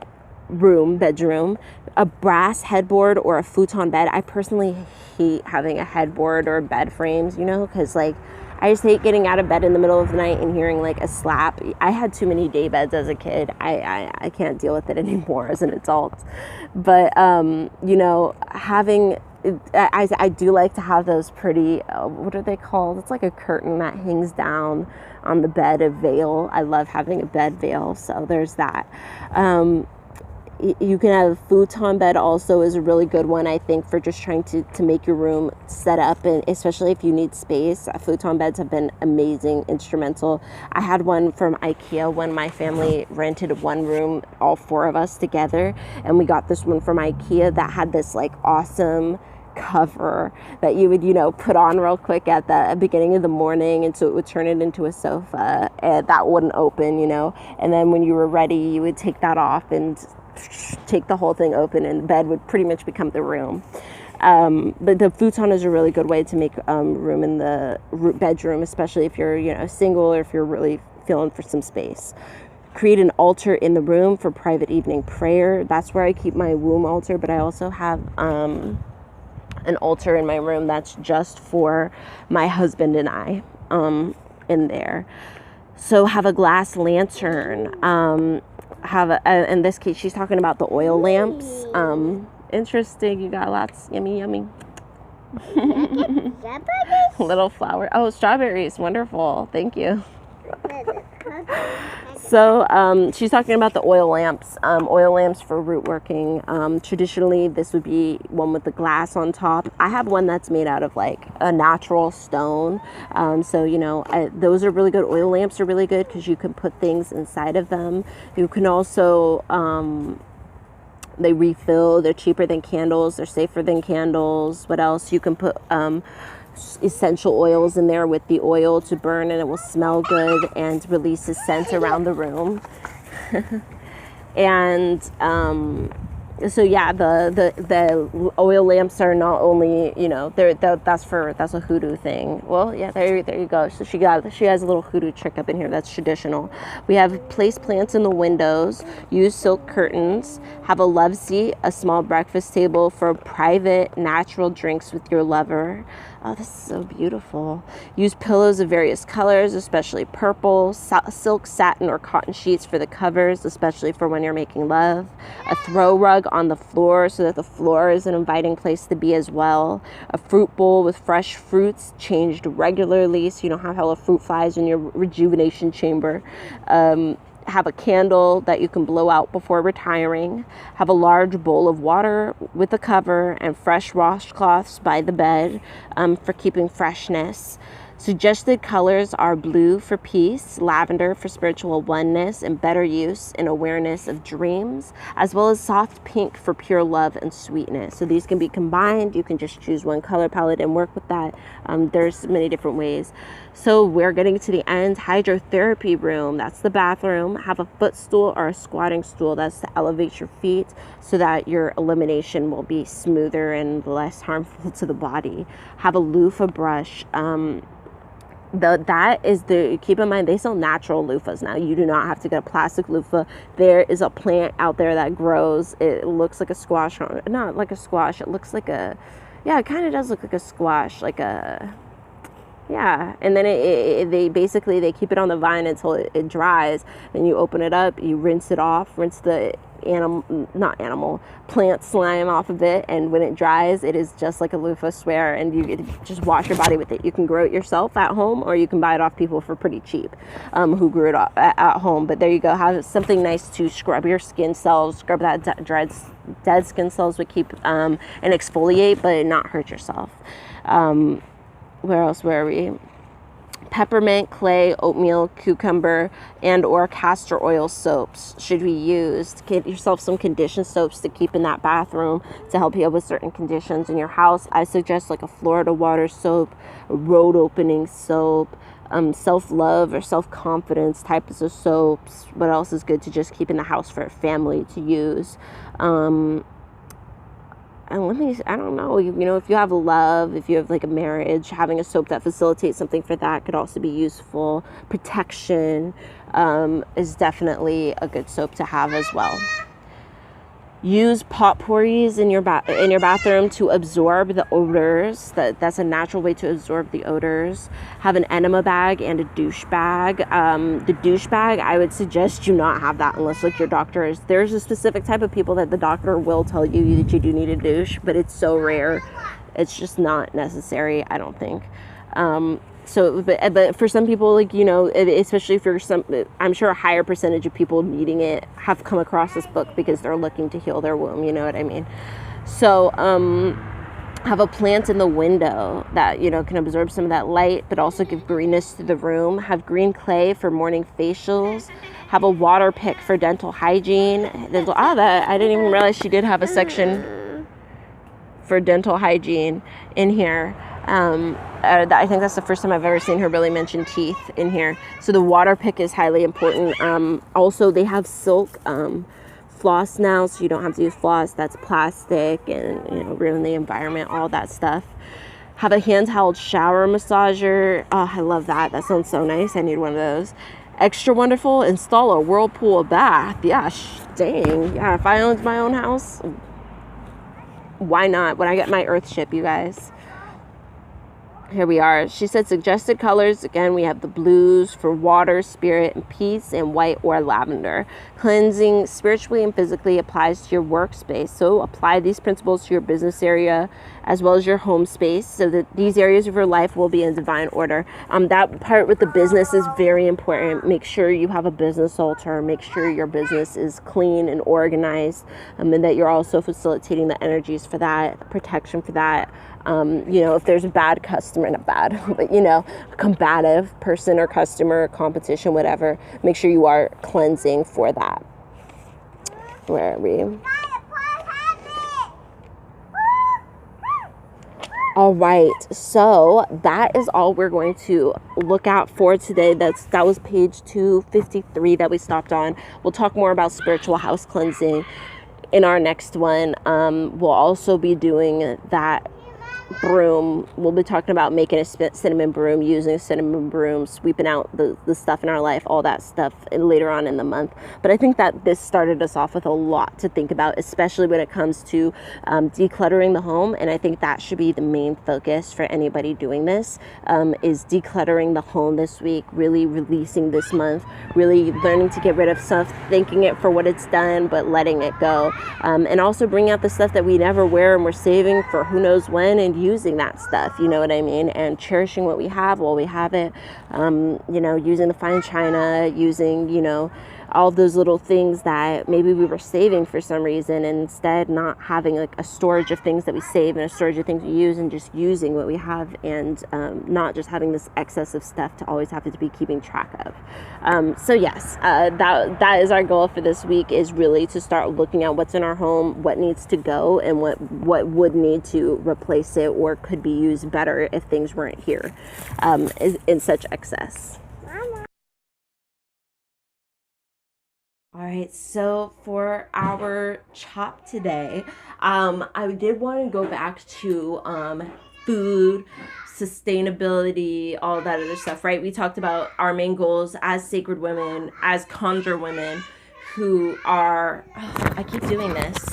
bedroom, a brass headboard or a futon bed. I personally hate having a headboard or bed frames, because I just hate getting out of bed in the middle of the night and hearing like a slap. I had too many day beds as a kid. I can't deal with it anymore as an adult. But, having, I do like to have those pretty, what are they called? It's like a curtain that hangs down on the bed, a veil. I love having a bed veil. So there's that. You can have a futon bed also is a really good one, I think, for just trying to make your room set up, and especially if you need space. Futon beds have been amazing, instrumental. I had one from IKEA when my family rented one room, all four of us together, and we got this one from IKEA that had this like awesome cover that you would put on real quick at the beginning of the morning, and so it would turn it into a sofa, and that wouldn't open, and then when you were ready you would take that off and take the whole thing open, and the bed would pretty much become the room. But the futon is a really good way to make room in the bedroom, especially if you're single, or if you're really feeling for some space. Create an altar in the room for private evening prayer. That's where I keep my womb altar, but I also have an altar in my room that's just for my husband and I in there. So have a glass lantern. In this case, she's talking about the oil lamps. Interesting. You got lots. Yummy. Strawberries? Little flower. Oh, strawberries. Wonderful. Thank you. So she's talking about the oil lamps. Oil lamps for root working. Traditionally, this would be one with the glass on top. I have one that's made out of like a natural stone. So, you know, those are really good. Oil lamps are really good because you can put things inside of them. You can also, they refill. They're cheaper than candles. They're safer than candles. What else? You can put essential oils in there with the oil to burn, and it will smell good and release a scent around the room. And so yeah, the oil lamps are not only, you know, that's a hoodoo thing. Well, yeah, there you go. So she has a little hoodoo trick up in here that's traditional. We have place plants in the windows, use silk curtains, have a love seat, a small breakfast table for private natural drinks with your lover. Oh, this is so beautiful. Use pillows of various colors, especially purple, silk, satin, or cotton sheets for the covers, especially for when you're making love. A throw rug on the floor so that the floor is an inviting place to be as well. A fruit bowl with fresh fruits changed regularly so you don't have hella fruit flies in your rejuvenation chamber. Have a candle that you can blow out before retiring. Have a large bowl of water with a cover and fresh washcloths by the bed for keeping freshness. Suggested colors are blue for peace, lavender for spiritual oneness and better use and awareness of dreams, as well as soft pink for pure love and sweetness. So these can be combined. You can just choose one color palette and work with that. There's many different ways. So we're getting to the end. Hydrotherapy room, that's the bathroom. Have a footstool or a squatting stool. That's to elevate your feet so that your elimination will be smoother and less harmful to the body. Have a loofah brush. Keep in mind, they sell natural loofahs now. You do not have to get a plastic loofah. There is a plant out there that grows. It looks like a squash, not like a squash. It looks like it kind of does look like a squash, and then they keep it on the vine until it dries, and you open it up, you rinse it off, rinse the plant slime off of it, and when it dries, it is just like a loofah, swear, and you just wash your body with it. You can grow it yourself at home, or you can buy it off people for pretty cheap who grew it at home. But there you go, have something nice to scrub your skin cells, scrub that dead skin cells would keep and exfoliate but not hurt yourself. Where else were we? Peppermint, clay, oatmeal, cucumber, and or castor oil soaps should be used. Get yourself some conditioned soaps to keep in that bathroom to help you with certain conditions in your house. I suggest like a Florida water soap, a road opening soap, self-love or self-confidence types of soaps. What else is good to just keep in the house for a family to use? And I don't know, you know, if you have love, if you have like a marriage, having a soap that facilitates something for that could also be useful. Protection is definitely a good soap to have as well. Use potpourris in your bathroom to absorb the odors. That's a natural way to absorb the odors. Have an enema bag and a douche bag. The douche bag, I would suggest you not have that unless like your doctor is. There's a specific type of people that the doctor will tell you that you do need a douche, but it's so rare. It's just not necessary, I don't think. But for some people, like, you know, especially for I'm sure a higher percentage of people needing it have come across this book because they're looking to heal their womb, you know what I mean? So, have a plant in the window that, you know, can absorb some of that light, but also give greenness to the room. Have green clay for morning facials. Have a water pick for dental hygiene. I didn't even realize she did have a section for dental hygiene in here. I think that's the first time I've ever seen her really mention teeth in here. So the water pick is highly important. Also, they have silk floss now, so you don't have to use floss that's plastic and, you know, ruin the environment, all that stuff. Have a handheld shower massager. Oh, I love that. That sounds so nice. I need one of those. Extra wonderful, install a whirlpool bath. Yeah, dang. Yeah, if I owned my own house, why not? When I get my earth ship, you guys. Here we are. She said suggested colors. Again, we have the blues for water, spirit, and peace, and white or lavender. Cleansing spiritually and physically applies to your workspace. So apply these principles to your business area as well as your home space, so that these areas of your life will be in divine order. That part with the business is very important. Make sure you have a business altar. Make sure your business is clean and organized, and that you're also facilitating the energies for that, protection for that. If there's a bad customer, not bad, but, combative person or customer, competition, whatever, make sure you are cleansing for that. Where are we? All right, so that is all we're going to look at for today. That was page 253 that we stopped on. We'll talk more about spiritual house cleansing in our next one. We'll also be doing that broom. We'll be talking about making a cinnamon broom, using a cinnamon broom, sweeping out the stuff in our life, all that stuff later on in the month. But I think that this started us off with a lot to think about, especially when it comes to decluttering the home. And I think that should be the main focus for anybody doing this, is decluttering the home this week, really releasing this month, really learning to get rid of stuff, thanking it for what it's done, but letting it go. And also bring out the stuff that we never wear and we're saving for who knows when, and using that stuff, you know what I mean, and cherishing what we have while we have it. Using the fine china, using, all those little things that maybe we were saving for some reason, and instead not having like a storage of things that we save and a storage of things we use, and just using what we have, and not just having this excess of stuff to always have to be keeping track of. So yes, that is our goal for this week, is really to start looking at what's in our home, what needs to go, and what would need to replace it or could be used better if things weren't here in such excess. All right, so for our chop today, I did want to go back to food, sustainability, all that other stuff, right? We talked about our main goals as sacred women, as conjure women who are, I keep doing this.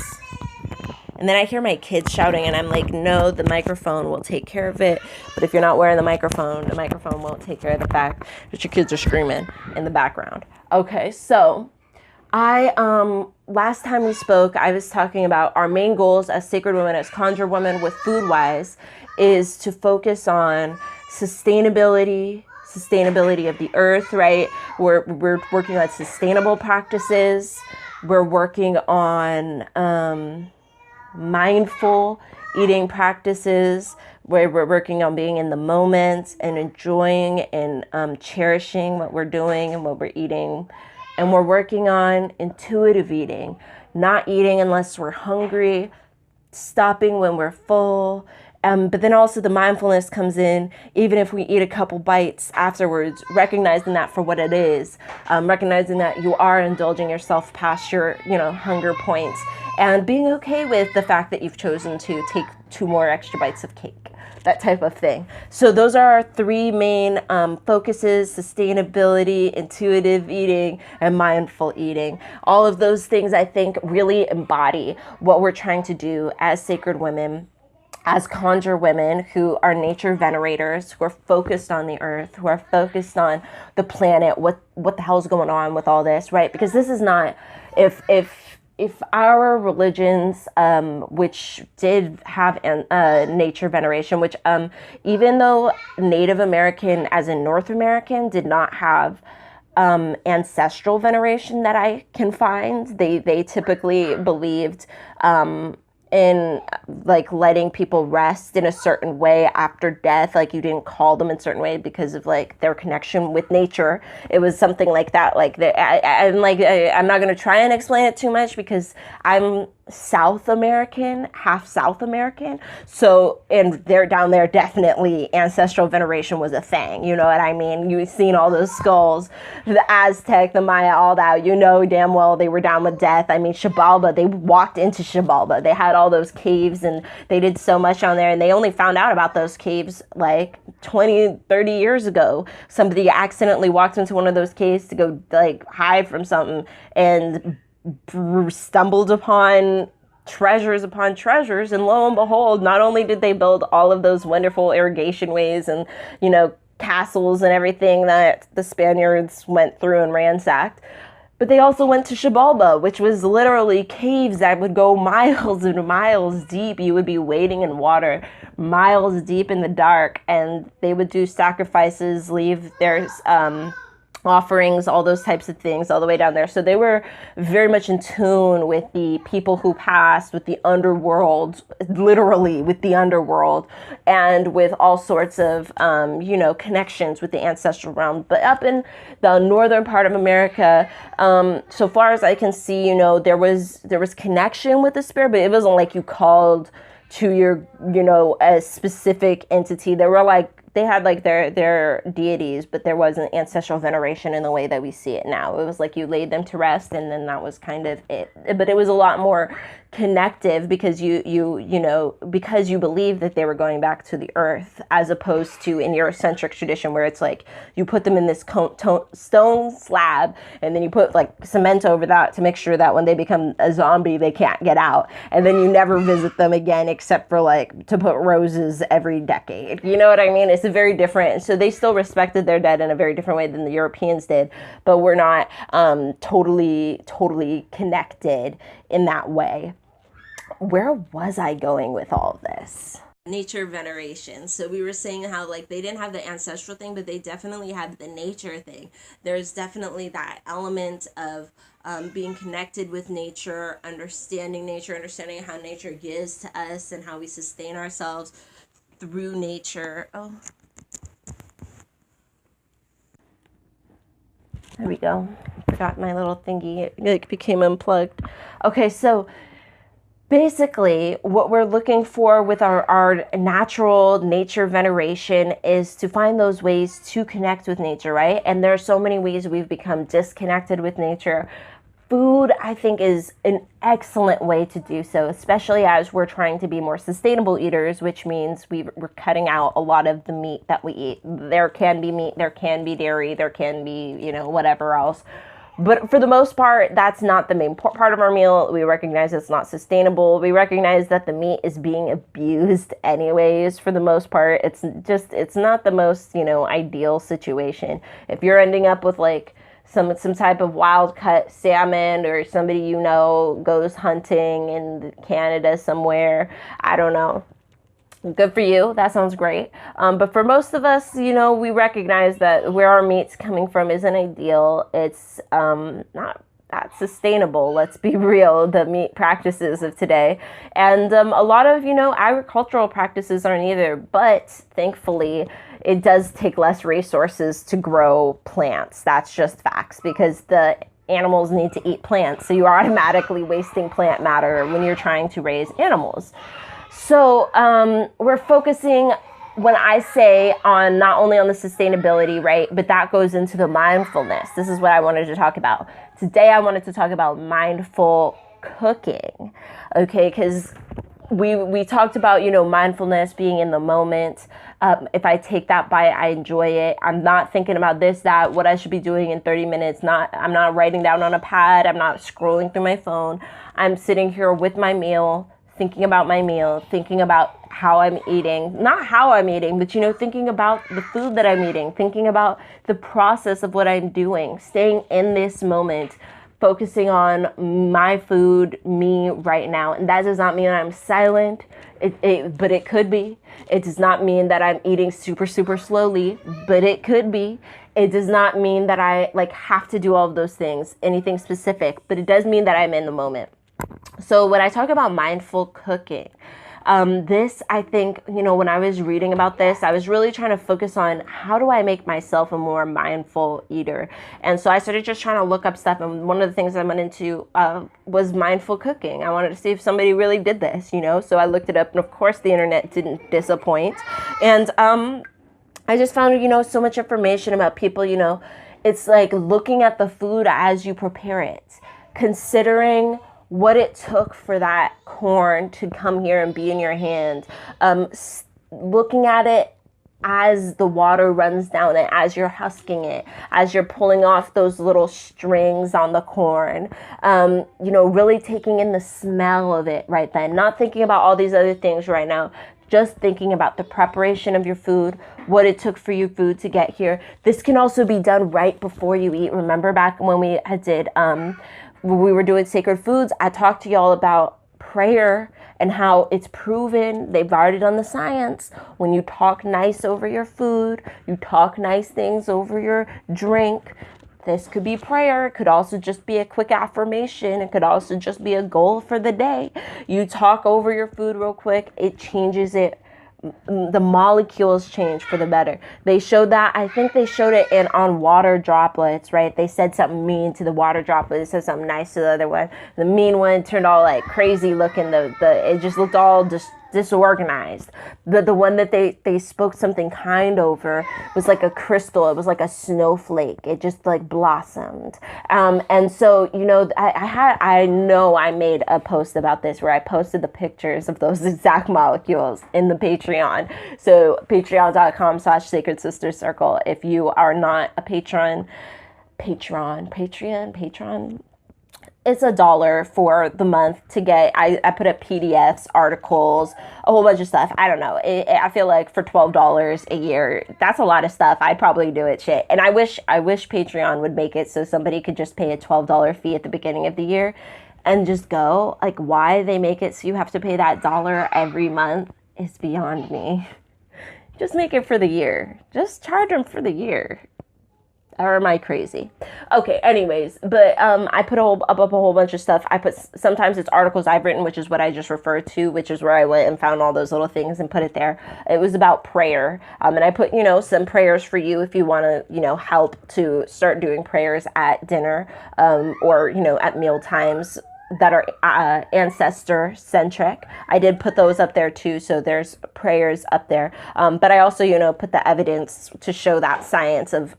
And then I hear my kids shouting, and I'm like, no, the microphone will take care of it. But if you're not wearing the microphone won't take care of the fact that your kids are screaming in the background. Okay, so last time we spoke, I was talking about our main goals as sacred women, as conjure women with food wise, is to focus on sustainability of the earth, right? We're working on sustainable practices. We're working on mindful eating practices, where we're working on being in the moment and enjoying and cherishing what we're doing and what we're eating. And we're working on intuitive eating, not eating unless we're hungry, stopping when we're full. But then also the mindfulness comes in, even if we eat a couple bites afterwards, recognizing that for what it is, recognizing that you are indulging yourself past your, hunger points, and being okay with the fact that you've chosen to take 2 more extra bites of cake, that type of thing. So those are our 3 main focuses: sustainability, intuitive eating, and mindful eating. All of those things, I think, really embody what we're trying to do as sacred women, as conjure women who are nature venerators, who are focused on the earth, who are focused on the planet, what the hell's going on with all this, right? Because this is not, if our religions, which did have nature veneration, which even though Native American, as in North American, did not have ancestral veneration that I can find, they typically believed in like letting people rest in a certain way after death. Like you didn't call them in a certain way because of like their connection with nature. It was something like that. Like I'm not going to try and explain it too much because I'm South American, half South American. So, and they're down there, definitely ancestral veneration was a thing. You know what I mean? You've seen all those skulls, the Aztec, the Maya, all that, damn well they were down with death. I mean, Xibalba, they walked into Xibalba. They had all those caves and they did so much on there, and they only found out about those caves like 20, 30 years ago. Somebody accidentally walked into one of those caves to go like hide from something and stumbled upon treasures upon treasures, and lo and behold, not only did they build all of those wonderful irrigation ways and castles and everything that the Spaniards went through and ransacked, But they also went to Xibalba, which was literally caves that would go miles and miles deep. You would be wading in water miles deep in the dark, and they would do sacrifices, leave their offerings, all those types of things all the way down there. So they were very much in tune with the people who passed, with the underworld, literally with the underworld, and with all sorts of, connections with the ancestral realm. But up in the northern part of America, so far as I can see, there was connection with the spirit, but it wasn't like you called to your, a specific entity. They had like their deities, but there wasn't ancestral veneration in the way that we see it now. It was like you laid them to rest, and then that was kind of it. But it was a lot more connective because because you believe that they were going back to the earth, as opposed to in Eurocentric tradition where it's like you put them in this stone slab, and then you put like cement over that to make sure that when they become a zombie they can't get out, and then you never visit them again except for like to put roses every decade. You know what I mean? It's a very different. So they still respected their dead in a very different way than the Europeans did, but we're not totally connected in that way. Where was I going with all of this? Nature veneration. So we were saying how like they didn't have the ancestral thing, but they definitely had the nature thing. There's definitely that element of being connected with nature, understanding how nature gives to us and how we sustain ourselves through nature. Oh, there we go. Forgot my little thingy. It became unplugged. Okay, so basically, what we're looking for with our natural nature veneration is to find those ways to connect with nature, right? And there are so many ways we've become disconnected with nature. Food, I think, is an excellent way to do so, especially as we're trying to be more sustainable eaters, which means we're cutting out a lot of the meat that we eat. There can be meat, there can be dairy, there can be, whatever else. But for the most part, that's not the main part of our meal. We recognize it's not sustainable. We recognize that the meat is being abused anyways, for the most part. It's not the most, ideal situation. If you're ending up with like some type of wild cut salmon, or somebody goes hunting in Canada somewhere, I don't know. Good for you. That sounds great. But for most of us, we recognize that where our meat's coming from isn't ideal. It's not that sustainable. Let's be real, the meat practices of today. And a lot of, agricultural practices aren't either. But thankfully, it does take less resources to grow plants. That's just facts, because the animals need to eat plants. So you're automatically wasting plant matter when you're trying to raise animals. So we're focusing, when I say, on not only on the sustainability, right, but that goes into the mindfulness. This is what I wanted to talk about. Today I wanted to talk about mindful cooking, okay, because we talked about, mindfulness, being in the moment. If I take that bite, I enjoy it. I'm not thinking about this, that, what I should be doing in 30 minutes. I'm not writing down on a pad. I'm not scrolling through my phone. I'm sitting here with my meal, thinking about my meal, thinking about how I'm eating, not how I'm eating, but, thinking about the food that I'm eating, thinking about the process of what I'm doing, staying in this moment, focusing on my food, me right now. And that does not mean I'm silent, but it could be. It does not mean that I'm eating super, super slowly, but it could be. It does not mean that I have to do all of those things, anything specific, but it does mean that I'm in the moment. So when I talk about mindful cooking, this, I think, when I was reading about this, I was really trying to focus on how do I make myself a more mindful eater. And so I started just trying to look up stuff. And one of the things I went into was mindful cooking. I wanted to see if somebody really did this, so I looked it up. And of course, the internet didn't disappoint. And I just found, so much information about people, it's like looking at the food as you prepare it, considering what it took for that corn to come here and be in your hand, looking at it as the water runs down it, as you're husking it, as you're pulling off those little strings on the corn, really taking in the smell of it right then, not thinking about all these other things right now, just thinking about the preparation of your food, what it took for your food to get here. This can also be done right before you eat. Remember back when we when we were doing sacred foods, I talked to y'all about prayer and how it's proven, they've already done the science. When you talk nice over your food, you talk nice things over your drink. This could be prayer. It could also just be a quick affirmation. It could also just be a goal for the day. You talk over your food real quick. It changes it. The molecules change for the better. They showed that. I think they showed it on water droplets, right? They said something mean to the water droplet. They said something nice to the other one. The mean one turned all like crazy looking. It just looked all disorganized. The one that they spoke something kind over was like a crystal. It was like a snowflake. It just like blossomed. And so, you know, I know I made a post about this where I posted the pictures of those exact molecules in the Patreon. So patreon.com/Sacred Sisters Circle. If you are not a patron, it's $1 for the month to get. I put up PDFs, articles, a whole bunch of stuff. I don't know. I feel like for $12 a year, that's a lot of stuff. I'd probably do it. Shit. And I wish Patreon would make it so somebody could just pay a $12 fee at the beginning of the year and just go. Like, why they make it so you have to pay that $1 every month is beyond me. Just make it for the year. Just charge them for the year. Or am I crazy? Okay, anyways, but I put up a whole bunch of stuff. Sometimes it's articles I've written, which is what I just referred to, which is where I went and found all those little things and put it there. It was about prayer. And I put, you know, some prayers for you if you want to, you know, help to start doing prayers at dinner or, you know, at meal times that are ancestor centric. I did put those up there too, so there's prayers up there, but I also, you know, put the evidence to show that science of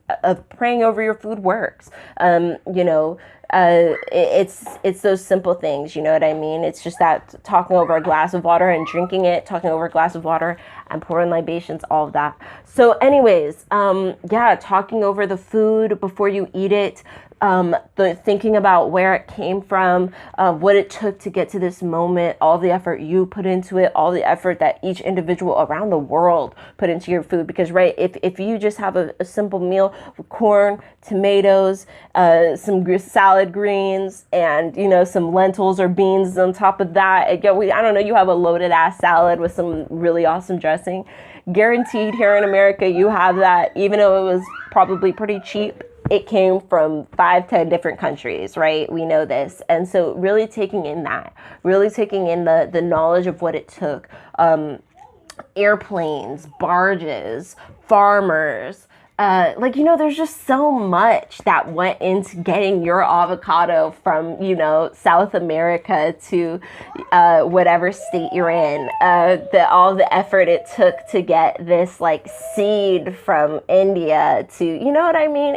praying over your food works. You know, it's those simple things, you know what I mean? It's just that talking over a glass of water and drinking it, talking over a glass of water and pouring libations, all of that. So anyways, yeah, talking over the food before you eat it, the thinking about where it came from, what it took to get to this moment, all the effort you put into it, all the effort that each individual around the world put into your food. Because, right, if you just have a simple meal with corn, tomatoes, some salad greens, and, you know, some lentils or beans on top of that, I don't know, you have a loaded ass salad with some really awesome dressing. Guaranteed here in America, you have that, even though it was probably pretty cheap. It came from 5-10 different countries, right? We know this. And so really taking in the knowledge of what it took, airplanes, barges, farmers, like, you know, there's just so much that went into getting your avocado from, you know, South America to whatever state you're in. All the effort it took to get this like seed from India to, you know what I mean?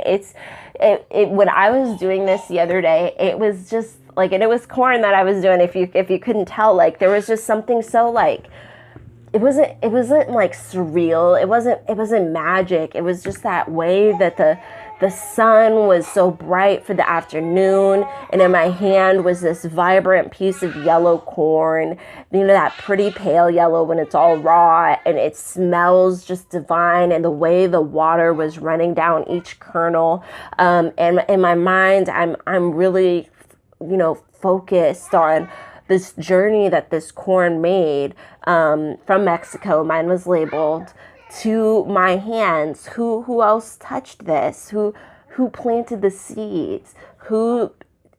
When I was doing this the other day, it was just like, and it was corn that I was doing. If you couldn't tell, like, there was just something so like, it wasn't like surreal. It wasn't magic. It was just that way that the sun was so bright for the afternoon, and in my hand was this vibrant piece of yellow corn, you know, that pretty pale yellow when it's all raw, and it smells just divine, and the way the water was running down each kernel, and in my mind, I'm really, you know, focused on this journey that this corn made from Mexico. Mine was labeled to my hands. Who else touched this? Who planted the seeds? Who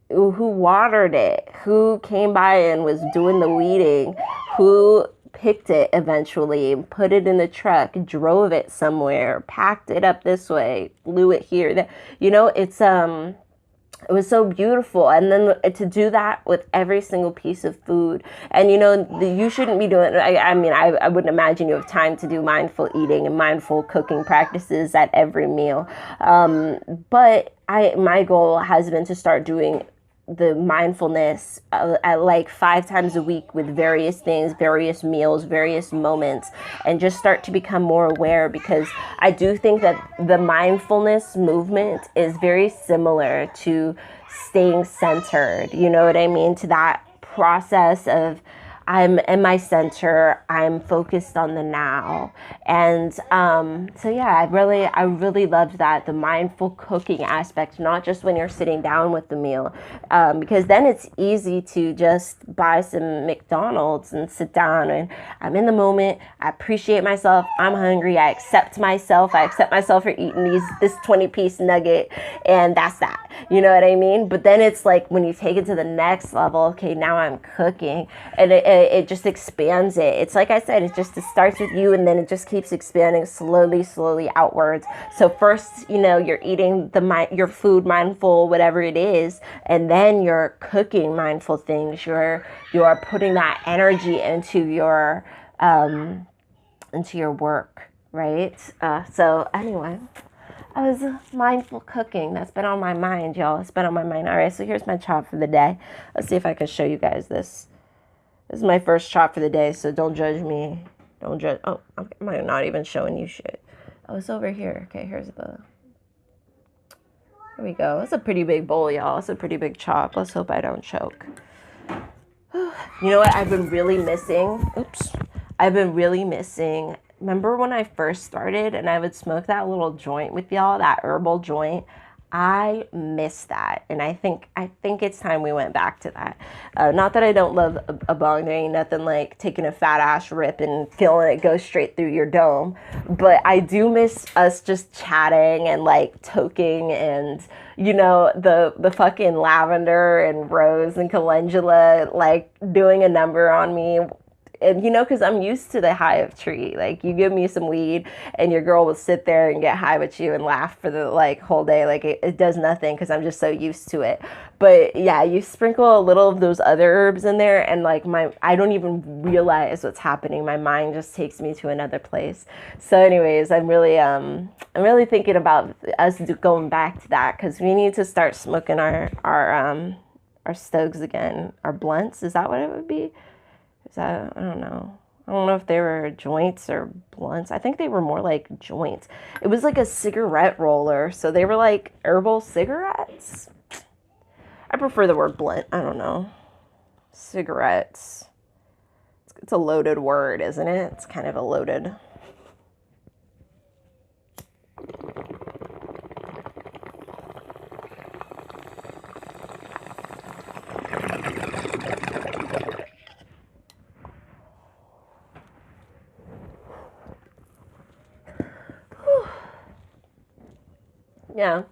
watered it? Who came by and was doing the weeding? Who picked it eventually, put it in the truck, drove it somewhere, packed it up this way, flew it here? You know, it was so beautiful. And then to do that with every single piece of food. And, you know, you shouldn't be doing, I mean, I wouldn't imagine you have time to do mindful eating and mindful cooking practices at every meal. But my goal has been to start doing the mindfulness at like 5 times a week with various things, various meals, various moments, and just start to become more aware, because I do think that the mindfulness movement is very similar to staying centered. You know what I mean? To that process of I'm in my center. I'm focused on the now. And so yeah, I really loved that, the mindful cooking aspect, not just when you're sitting down with the meal, because then it's easy to just buy some McDonald's and sit down and I'm in the moment. I appreciate myself. I'm hungry. I accept myself. I accept myself for eating this 20-piece nugget, and that's that. You know what I mean? But then it's like when you take it to the next level, okay, now I'm cooking, and it just expands it. It's like I said, it starts with you, and then it just keeps expanding slowly outwards. So first, you're eating your food mindful, whatever it is, and then you're cooking mindful things. You're putting that energy into your work, right? So anyway, I was mindful cooking. That's been on my mind, y'all. It's been on my mind. All right, so here's my chop for the day. Let's see if I can show you guys this. This is my first chop for the day, so don't judge me. Don't judge. Oh, I'm not even showing you shit. Oh, it's over here. Okay, here we go. It's a pretty big bowl, y'all. It's a pretty big chop. Let's hope I don't choke. You know what I've been really missing? Remember when I first started and I would smoke that little joint with y'all, that herbal joint? I miss that, and I think it's time we went back to that. Not that I don't love a bong. There ain't nothing like taking a fat ass rip and feeling it go straight through your dome. But I do miss us just chatting and like toking, and the fucking lavender and rose and calendula like doing a number on me. And because I'm used to the high of tree. Like, you give me some weed and your girl will sit there and get high with you and laugh for the whole day. Like, it does nothing because I'm just so used to it. But yeah, you sprinkle a little of those other herbs in there, and I don't even realize what's happening. My mind just takes me to another place. So anyways, I'm really thinking about us going back to that, because we need to start smoking our stoves again. Our blunts, is that what it would be? I don't know. I don't know if they were joints or blunts. I think they were more like joints. It was like a cigarette roller. So they were like herbal cigarettes. I prefer the word blunt. I don't know. Cigarettes. It's a loaded word, isn't it? It's kind of a loaded. Yeah.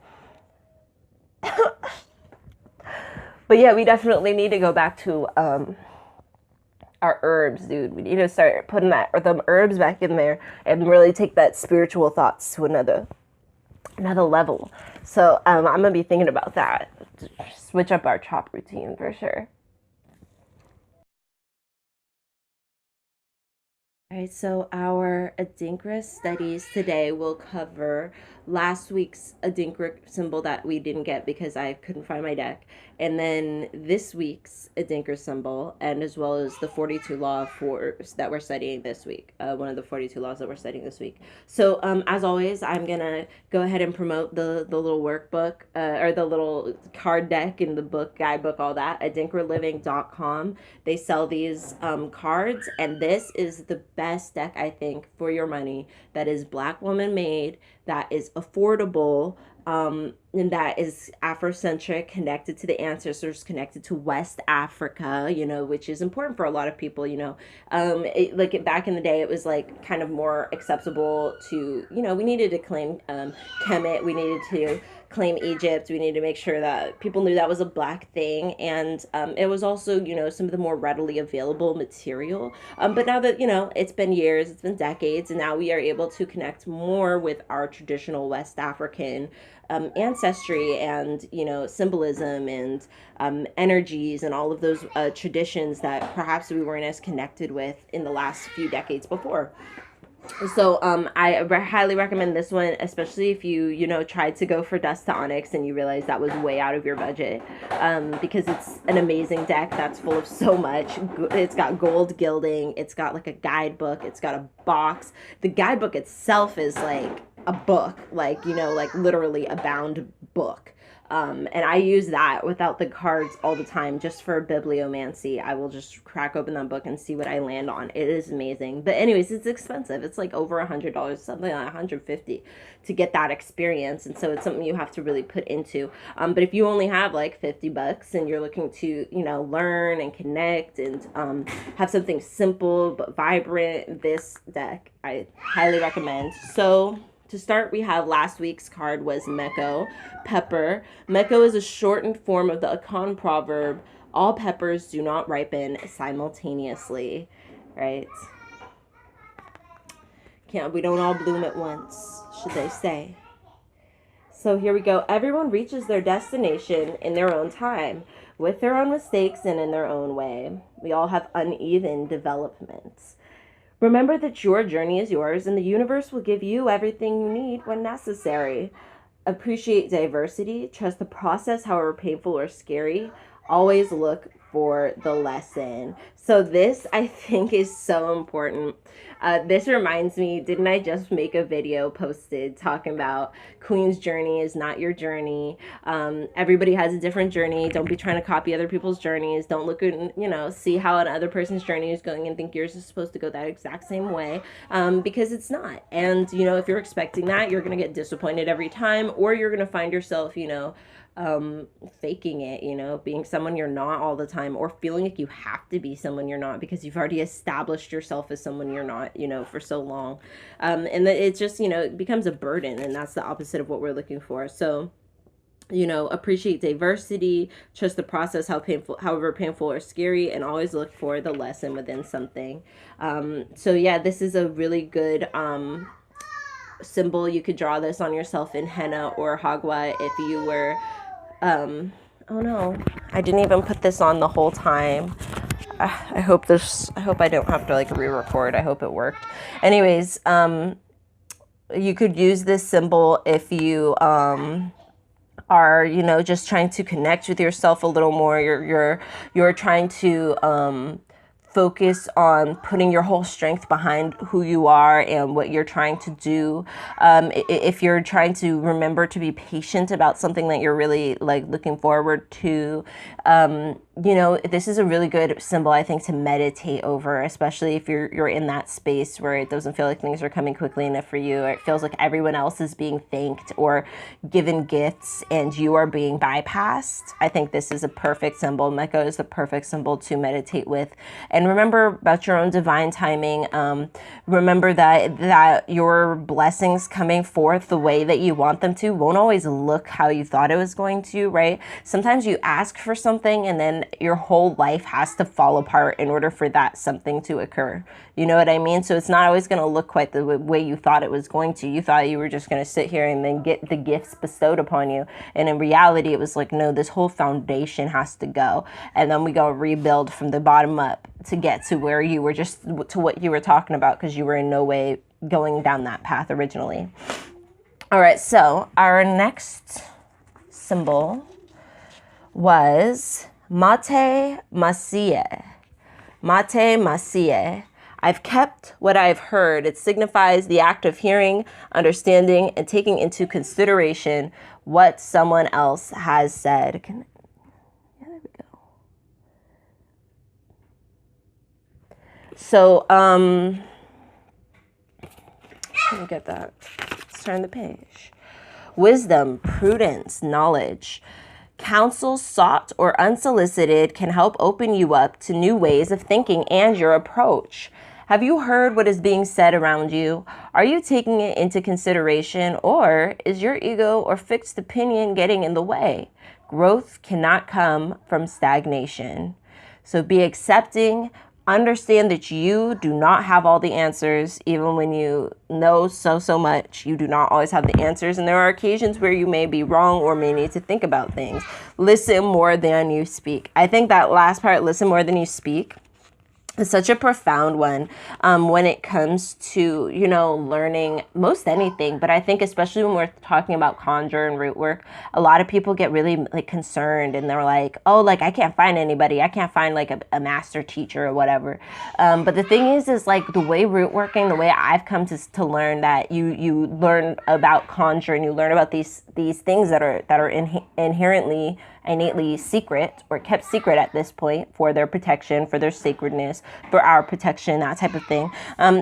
But yeah, we definitely need to go back to our herbs, dude. We need to start putting them herbs back in there and really take that spiritual thoughts to another level. So I'm gonna be thinking about that. Switch up our chop routine for sure. All right, so our Adinkra studies today will cover last week's Adinkra symbol that we didn't get because I couldn't find my deck, and then this week's Adinkra symbol, and as well as the 42 law that we're studying this week, one of the 42 laws that we're studying this week. So as always, I'm gonna go ahead and promote the little workbook, or the little card deck in the book, guidebook, all that, adinkraliving.com. They sell these cards, and this is the best deck, I think, for your money, that is Black woman made, that is affordable, and that is Afrocentric, connected to the ancestors, connected to West Africa, which is important for a lot of people. Back in the day, it was like kind of more acceptable to, we needed to claim Kemet, we needed to claim Egypt, we needed to make sure that people knew that was a Black thing, and it was also, some of the more readily available material. But now that, it's been years, it's been decades, and now we are able to connect more with our traditional West African ancestry and symbolism and energies and all of those traditions that perhaps we weren't as connected with in the last few decades before. So I highly recommend this one, especially if you tried to go for dust to onyx and you realize that was way out of your budget, because it's an amazing deck that's full of so much. It's got gold gilding, it's got like a guidebook, it's got a box. The guidebook itself is like a book, like literally a bound book. And I use that without the cards all the time just for bibliomancy. I will just crack open that book and see what I land on. It is amazing. But anyways, it's expensive. It's like over $100, something like $150 to get that experience. And so it's something you have to really put into. But if you only have like $50 and you're looking to, learn and connect and have something simple but vibrant, this deck I highly recommend. So to start, we have last week's card was Meko, pepper. Meko is a shortened form of the Akan proverb, all peppers do not ripen simultaneously, right? We don't all bloom at once, should they say. So here we go. Everyone reaches their destination in their own time, with their own mistakes and in their own way. We all have uneven developments. Remember that your journey is yours and the universe will give you everything you need when necessary. Appreciate diversity, trust the process, however painful or scary. Always look for the lesson. So this, I think, is so important. This reminds me, didn't I just make a video posted talking about Queen's journey is not your journey? Everybody has a different journey. Don't be trying to copy other people's journeys. Don't look at, see how another person's journey is going and think yours is supposed to go that exact same way, because it's not. And, if you're expecting that, you're going to get disappointed every time, or you're going to find yourself, faking it, being someone you're not all the time, or feeling like you have to be someone you're not because you've already established yourself as someone you're not, for so long. And that it just, it becomes a burden, and that's the opposite of what we're looking for. So, appreciate diversity, trust the process, however painful or scary, and always look for the lesson within something. So yeah, this is a really good, symbol. You could draw this on yourself in henna or hagwa if you were, oh no, I didn't even put this on the whole time. I hope I don't have to re-record. I hope it worked. Anyways, you could use this symbol if you, are, just trying to connect with yourself a little more. You're trying to, focus on putting your whole strength behind who you are and what you're trying to do. If you're trying to remember to be patient about something that you're really looking forward to, this is a really good symbol, I think, to meditate over, especially if you're in that space where it doesn't feel like things are coming quickly enough for you, or it feels like everyone else is being thanked or given gifts and you are being bypassed. I think this is a perfect symbol. Meko is the perfect symbol to meditate with. And remember about your own divine timing. Remember that your blessings coming forth the way that you want them to won't always look how you thought it was going to, right? Sometimes you ask for something and then your whole life has to fall apart in order for that something to occur. You know what I mean? So it's not always going to look quite the way you thought it was going to. You thought you were just going to sit here and then get the gifts bestowed upon you. And in reality, it was like, no, this whole foundation has to go. And then we go rebuild from the bottom up to get to where you were, just to what you were talking about, because you were in no way going down that path originally. All right, so our next symbol was Mate Masie. Mate Masie. I've kept what I've heard. It signifies the act of hearing, understanding, and taking into consideration what someone else has said. Yeah, there we go. So, let me get that. Let's turn the page. Wisdom, prudence, knowledge. Counsel sought or unsolicited can help open you up to new ways of thinking and your approach. Have you heard what is being said around you? Are you taking it into consideration, or is your ego or fixed opinion getting in the way? Growth cannot come from stagnation. So be accepting. Understand that you do not have all the answers, even when you know so much. You do not always have the answers, and there are occasions where you may be wrong or may need to think about things. Listen more than you speak. I think that last part, listen more than you speak, It's such a profound one when it comes to, learning most anything. But I think especially when we're talking about conjure and root work, a lot of people get really like concerned and they're like, oh, like I can't find anybody. I can't find like a master teacher or whatever. But the thing is like the way root working, the way I've come to learn that you learn about conjure and you learn about these things that are inherently innately secret or kept secret at this point for their protection, for their sacredness, for our protection, that type of thing.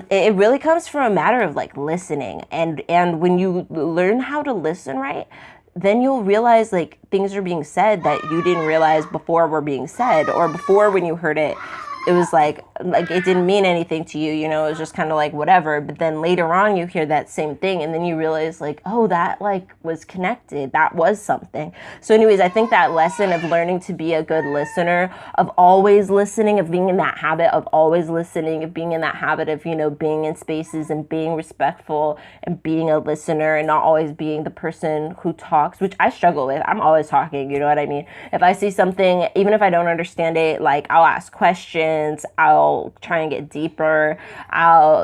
It really comes from a matter of like listening, and when you learn how to listen right, then you'll realize like things are being said that you didn't realize before were being said, or before when you heard it, it was like it didn't mean anything to you, it was just kind of like whatever. But then later on you hear that same thing and then you realize like, oh, that like was connected, that was something. So anyways, I think that lesson of learning to be a good listener, of always listening, of being in that habit of always listening, of being in that habit of, being in spaces and being respectful and being a listener and not always being the person who talks, which I struggle with. I'm always talking, you know what I mean? If I see something, even if I don't understand it, like I'll ask questions, I'll try and get deeper, I'll,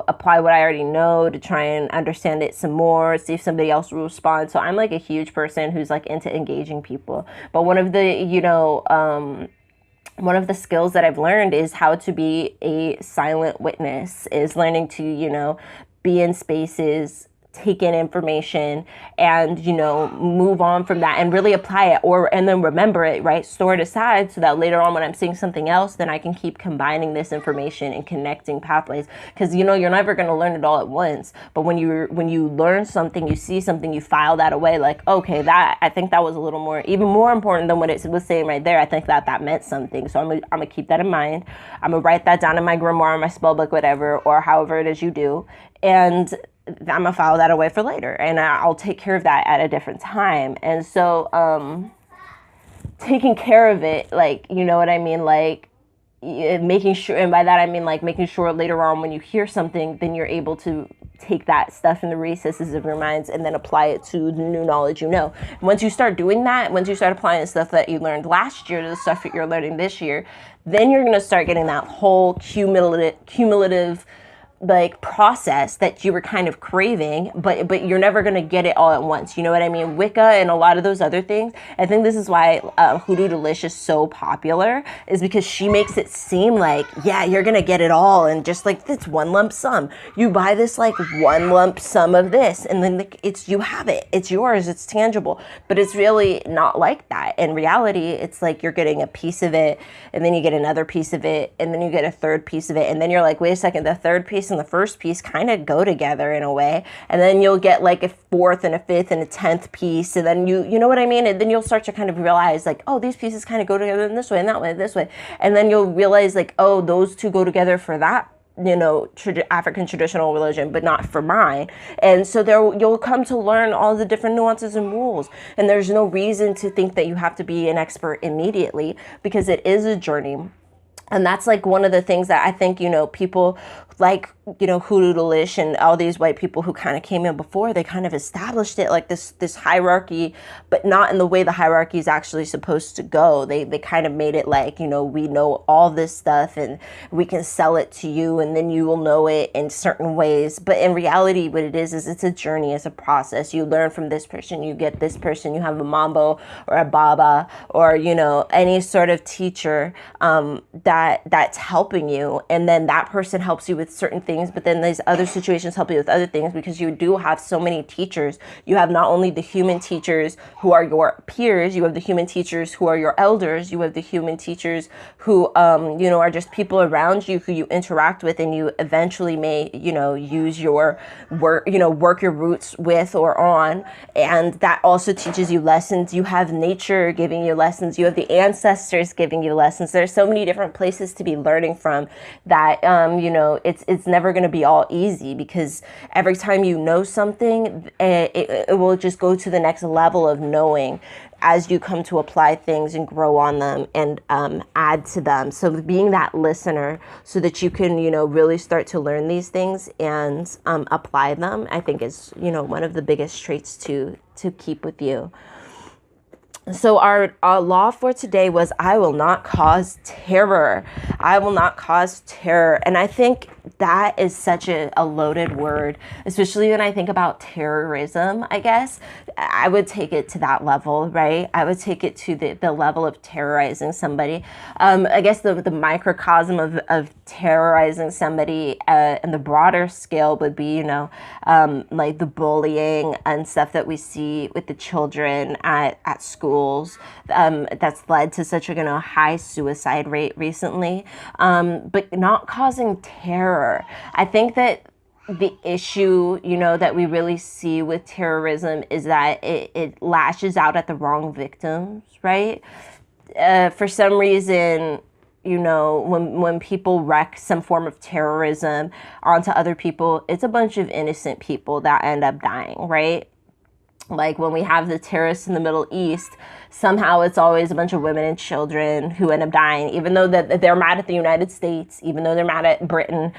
apply what I already know to try and understand it some more, see if somebody else will respond. So I'm like a huge person who's like into engaging people. But one of the, one of the skills that I've learned is how to be a silent witness, is learning to, be in spaces, take in information and, move on from that and really apply it, and then remember it, right? Store it aside so that later on when I'm seeing something else, then I can keep combining this information and connecting pathways. Because, you're never going to learn it all at once. But when you learn something, you see something, you file that away, like, okay, I think that was a little more, even more important than what it was saying right there. I think that meant something. So I'm going to keep that in mind. I'm going to write that down in my grimoire, my spell book, whatever, or however it is you do. And I'm gonna file that away for later, and I'll take care of that at a different time. And so taking care of it, like, you know what I mean, like making sure, and by that I mean like making sure later on when you hear something, then you're able to take that stuff in the recesses of your minds and then apply it to the new knowledge. Once you start doing that, once you start applying the stuff that you learned last year to the stuff that you're learning this year, then you're gonna start getting that whole cumulative like process that you were kind of craving, but you're never going to get it all at once. You know what I mean? Wicca and a lot of those other things. I think this is why Hoodoo Delish is so popular, is because she makes it seem like, yeah, you're going to get it all. And just like this one lump sum, you buy this like one lump sum of this and then you have it, it's yours, it's tangible. But it's really not like that. In reality, it's like you're getting a piece of it and then you get another piece of it and then you get a third piece of it. And then you're like, wait a second, the third piece and the first piece kind of go together in a way, and then you'll get like a fourth and a fifth and a 10th piece, and then you know what I mean, and then you'll start to kind of realize like, oh, these pieces kind of go together in this way and that way, this way, and then you'll realize like, oh, those two go together for that African traditional religion, but not for mine. And so you'll come to learn all the different nuances and rules. And there's no reason to think that you have to be an expert immediately, because it is a journey. And that's like one of the things that I think, people like, Hoodoo Delish and all these white people who kind of came in before, they kind of established it like this hierarchy, but not in the way the hierarchy is actually supposed to go. They kind of made it like, we know all this stuff and we can sell it to you and then you will know it in certain ways. But in reality, what it is it's a journey, it's a process. You learn from this person, you get this person, you have a mambo or a baba or, any sort of teacher that's helping you. And then that person helps you with certain things, but then these other situations help you with other things, because you do have so many teachers. You have not only the human teachers who are your peers, you have the human teachers who are your elders, you have the human teachers who, are just people around you who you interact with and you eventually may, use your work, work your roots with or on. And that also teaches you lessons. You have nature giving you lessons. You have the ancestors giving you lessons. There's so many different places to be learning from that, it's never going to be all easy, because every time you know something, it will just go to the next level of knowing as you come to apply things and grow on them and add to them. So being that listener so that you can, really start to learn these things and apply them, I think is, one of the biggest traits to keep with you. So our law for today was, I will not cause terror. I will not cause terror. And I think that is such a loaded word, especially when I think about terrorism, I guess. I would take it to that level, right? I would take it to the level of terrorizing somebody. I guess the microcosm of terrorizing somebody and the broader scale would be, like the bullying and stuff that we see with the children at schools, that's led to such a high suicide rate recently, but not causing terror. I think that the issue, that we really see with terrorism is that it lashes out at the wrong victims, right? For some reason, when people wreak some form of terrorism onto other people, it's a bunch of innocent people that end up dying, right? Like when we have the terrorists in the Middle East, somehow it's always a bunch of women and children who end up dying, even though that they're mad at the United States, even though they're mad at Britain.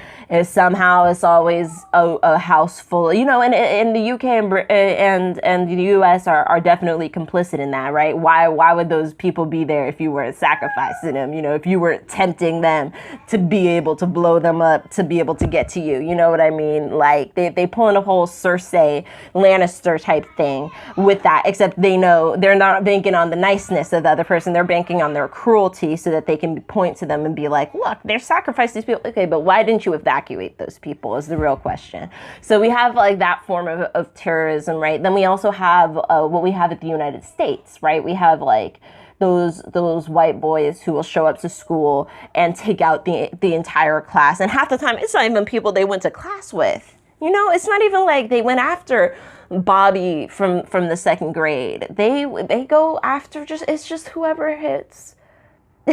Somehow it's always a house full, and the UK and the US are definitely complicit in that, right? Why would those people be there if you weren't sacrificing them? If you weren't tempting them to be able to blow them up, to be able to get to you, you know what I mean? Like they pull in a whole Cersei Lannister type thing with that, except they know they're not banking on the niceness of the other person. They're banking on their cruelty so that they can point to them and be like, look, they're sacrificing these people. Okay, but why didn't you evacuate those people is the real question. So we have like that form of terrorism, right? Then we also have what we have at the United States, right? We have like those white boys who will show up to school and take out the entire class. And half the time, it's not even people they went to class with. It's not even like they went after Bobby from the second grade. They go after it's just whoever hits.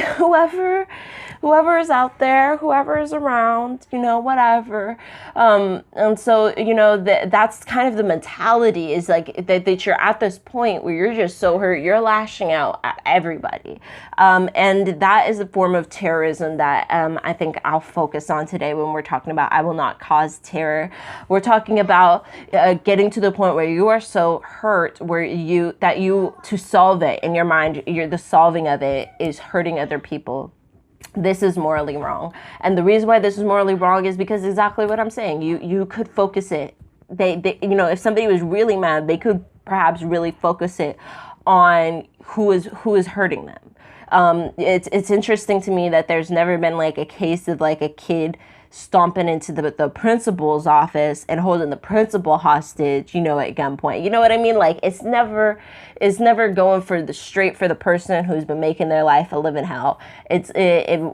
whoever is out there, whoever is around, whatever. And so, that's kind of the mentality is like that you're at this point where you're just so hurt, you're lashing out at everybody. And that is a form of terrorism that I think I'll focus on today when we're talking about I will not cause terror. We're talking about getting to the point where you are so hurt where to solve it in your mind, the solving of it is hurting other people. This is morally wrong. And the reason why this is morally wrong is because exactly what I'm saying. You could focus it. They if somebody was really mad, they could perhaps really focus it on who is hurting them. It's interesting to me that there's never been like a case of like a kid stomping into the principal's office and holding the principal hostage, at gunpoint. You know what I mean? Like it's never going for the person who's been making their life a living hell.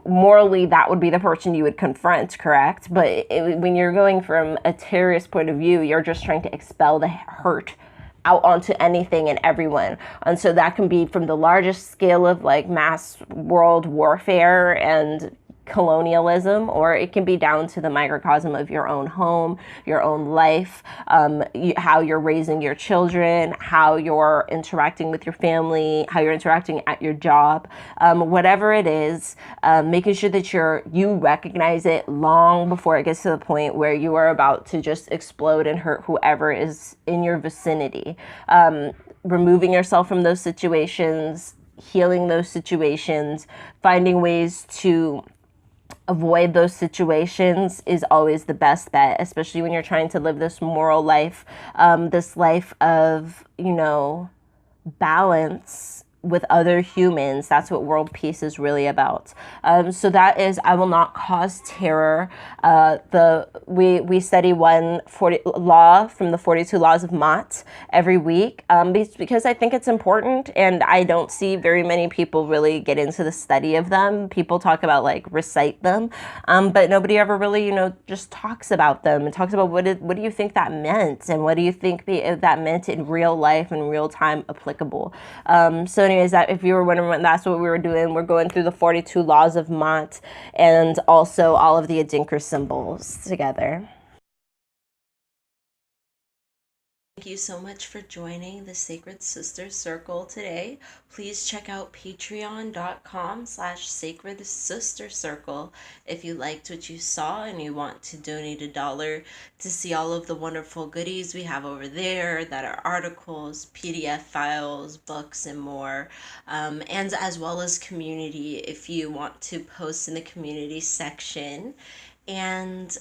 Morally that would be the person you would confront, correct? But when you're going from a terrorist point of view, you're just trying to expel the hurt out onto anything and everyone. And so that can be from the largest scale of like mass world warfare and colonialism, or it can be down to the microcosm of your own home, your own life, how you're raising your children, how you're interacting with your family, how you're interacting at your job, whatever it is, making sure that you recognize it long before it gets to the point where you are about to just explode and hurt whoever is in your vicinity. Removing yourself from those situations, healing those situations, finding ways to avoid those situations is always the best bet, especially when you're trying to live this moral life, this life of, balance with other humans. That's what world peace is really about. So that is, I will not cause terror. We study one law from the 42 laws of Maat every week, because I think it's important, and I don't see very many people really get into the study of them. People talk about like recite them, but nobody ever really, just talks about them and talks about what do you think that meant, and what do you think that meant in real life and real time applicable. So anyways, that if you were wondering, that's what we were doing. We're going through the 42 laws of Maat and also all of the Adinkra symbols together. thank you so much for joining the Sacred Sister Circle today. Please check out patreon.com/Sacred Sister Circle if you liked what you saw and you want to donate $1 to see all of the wonderful goodies we have over there that are articles, PDF files, books, and more. And as well as community if you want to post in the community section. And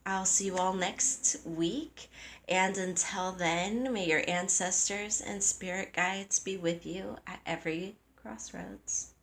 I'll see you all next week. And until then, may your ancestors and spirit guides be with you at every crossroads.